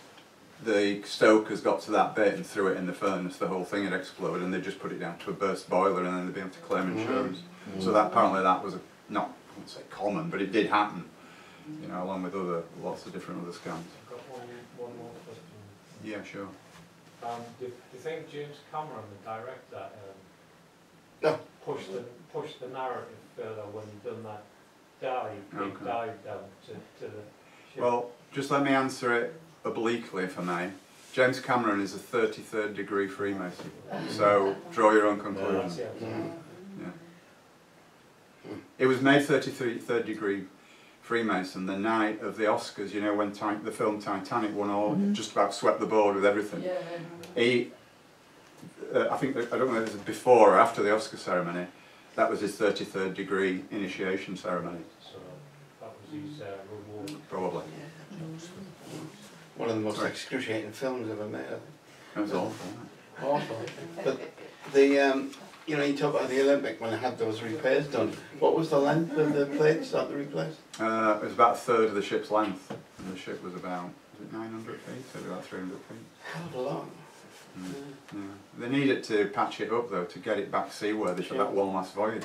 the stokers got to that bit and threw it in the furnace, the whole thing had exploded, and they just put it down to a burst boiler, and then they'd be able to claim insurance. So that apparently that was not, I wouldn't say common, but it did happen. You know, along with lots of different other scams. I've got one more question. Yeah, sure. Do you think James Cameron, the director, No. pushed the narrative further when he done that big dive down to the ship? Well, just let me answer it obliquely, if I may. James Cameron is a 33rd degree Freemason, so draw your own conclusions. Yeah. It was made 33rd degree Freemason the night of the Oscars, you know, when the film Titanic won all, just about swept the board with everything. Yeah. I think, I don't know if it was before or after the Oscar ceremony, that was his 33rd degree initiation ceremony. So that was his reward. Probably. One of the most excruciating films ever made, I think. That was awful, wasn't Awful. But the, you know, you talk about the Olympic when they had those repairs done. What was the length of the plates that they replaced? it? It was about a third of the ship's length, and the ship was about, was it 900 feet? So about 300 feet. Hell of a lot. Yeah. They needed to patch it up though to get it back seaworthy for that one last voyage.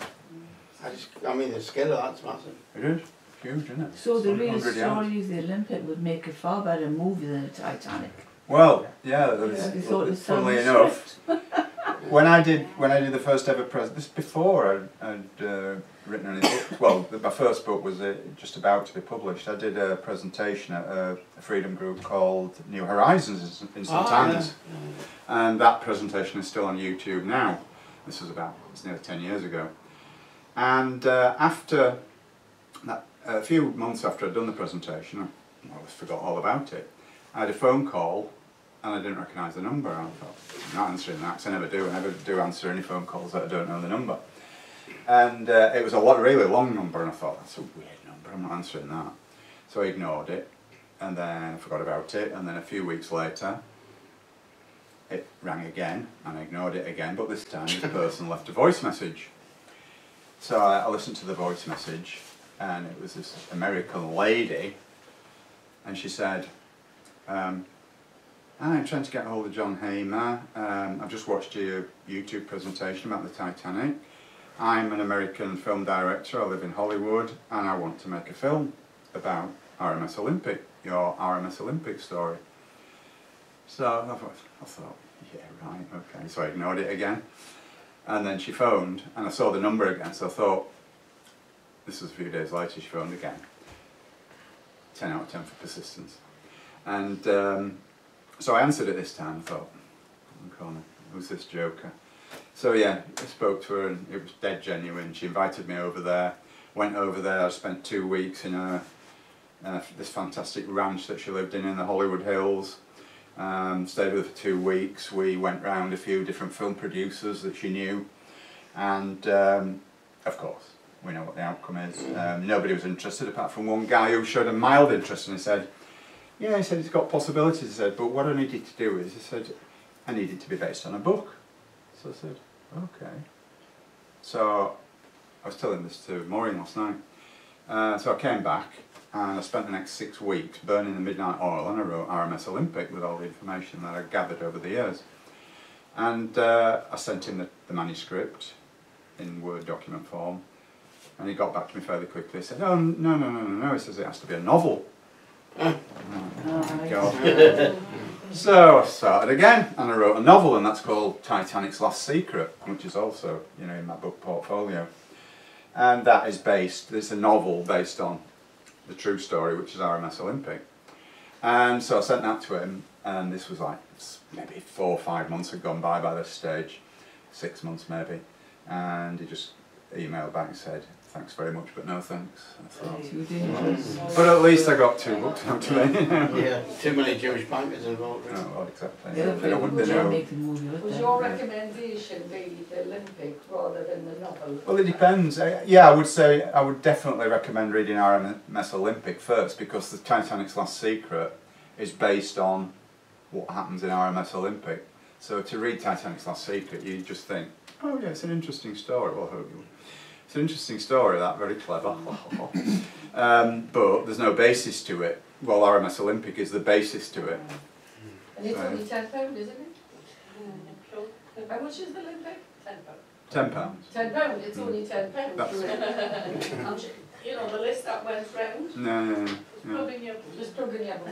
I mean, the scale of that's massive. It is huge, isn't it? So the real 100 yards. story of the Olympic would make a far better movie than the Titanic. Well, yeah, there was, They thought it was funnily so enough, when I did the first ever this before I'd written any book. Well, my first book was just about to be published. I did a presentation at a freedom group called New Horizons in St Anne's, and that presentation is still on YouTube now. This was it's nearly 10 years ago, and after that, a few months after I'd done the presentation, I always forgot all about it. I had a phone call. And I didn't recognise the number. I thought, I'm not answering that, because I never do. I never do answer any phone calls that I don't know the number. And it was a really long number, and I thought, that's a weird number, I'm not answering that. So I ignored it, and then I forgot about it, and then a few weeks later, it rang again, and I ignored it again, but this time the person left a voice message. So I listened to the voice message, and it was this American lady, and she said, I'm trying to get hold of John Hamer. I've just watched your YouTube presentation about the Titanic. I'm an American film director, I live in Hollywood, and I want to make a film about RMS Olympic, your RMS Olympic story. So I thought, yeah, right, okay. So I ignored it again. And then she phoned, and I saw the number again, so I thought, this was a few days later, she phoned again. 10 out of 10 for persistence. And so I answered it this time. I thought, who's this joker? So yeah, I spoke to her, and it was dead genuine. She invited me over there. Went over there. I spent 2 weeks in this fantastic ranch that she lived in the Hollywood Hills. Stayed with her for 2 weeks. We went round a few different film producers that she knew. And of course, we know what the outcome is. Nobody was interested apart from one guy who showed a mild interest, and he said, yeah, he said, it's got possibilities, he said, but what I need it to do is, he said, I need it to be based on a book. So I said, okay. So I was telling this to Maureen last night. So I came back and I spent the next 6 weeks burning the midnight oil, and I wrote RMS Olympic with all the information that I gathered over the years. And I sent him the manuscript in Word document form, and he got back to me fairly quickly. He said, oh, no, he says it has to be a novel. God. So I started again, and I wrote a novel, and that's called Titanic's Last Secret, which is also, you know, in my book portfolio. And that is based, it's a novel based on the true story, which is RMS Olympic. And so I sent that to him, and this was like maybe 4 or 5 months had gone by this stage, 6 months maybe, and he just emailed back and said, thanks very much, but no thanks. I thought, but at least I got 2 books out of it. Yeah, too many Jewish bankers involved. Oh, well, exactly. Yeah, They don't want to know. Was your recommendation the Olympic rather than the novel? Well, it depends. Yeah, I would say I would definitely recommend reading RMS Olympic first, because the Titanic's Last Secret is based on what happens in RMS Olympic. So to read Titanic's Last Secret, you just think, oh yeah, it's an interesting story. Well, it's an interesting story, that, very clever. But there's no basis to it. Well, RMS Olympic is the basis to it. And it's only £10, isn't it? How much is the Olympic? £10. £10. £10, it's only £10. You know, the list that went round. No. Just plugging you up.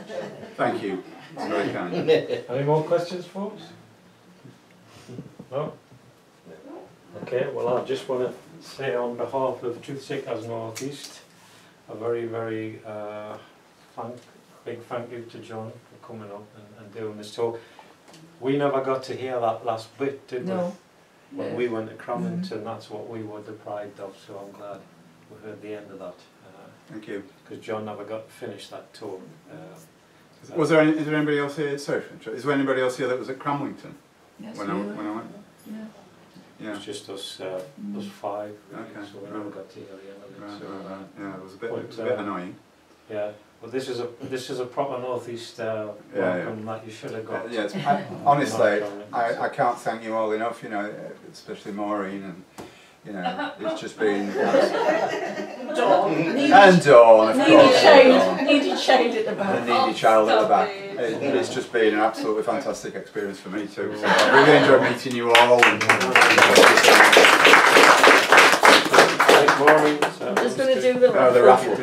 Thank you. It's very kind. Any more questions, folks? No? Okay, well, I just want to say on behalf of Truth Seekers North East, a very, very big thank you to John for coming up and doing this talk. We never got to hear that last bit, did we? No. When we went to Cramlington, that's what we were deprived of, so I'm glad we heard the end of that. Thank you. Because John never got to finish that talk. Is there anybody else here? Sorry, is there anybody else here that was at Cramlington Yes, when I went? Yeah. Yeah. It was just us 5, really, Okay. so we never got to hear the end of it. Right. Yeah, it was a But, bit annoying. Yeah, but this is a proper northeast welcome that you should have got. Yeah, honestly, I can't thank you all enough. You know, especially Maureen, and you know, it's just been Dawn. and Dawn, of course. Needy child at the The back. needy child at the back. It's just been an absolutely fantastic experience for me too. So I really enjoyed meeting you all. And Maureen, I'm just going to do the the raffle.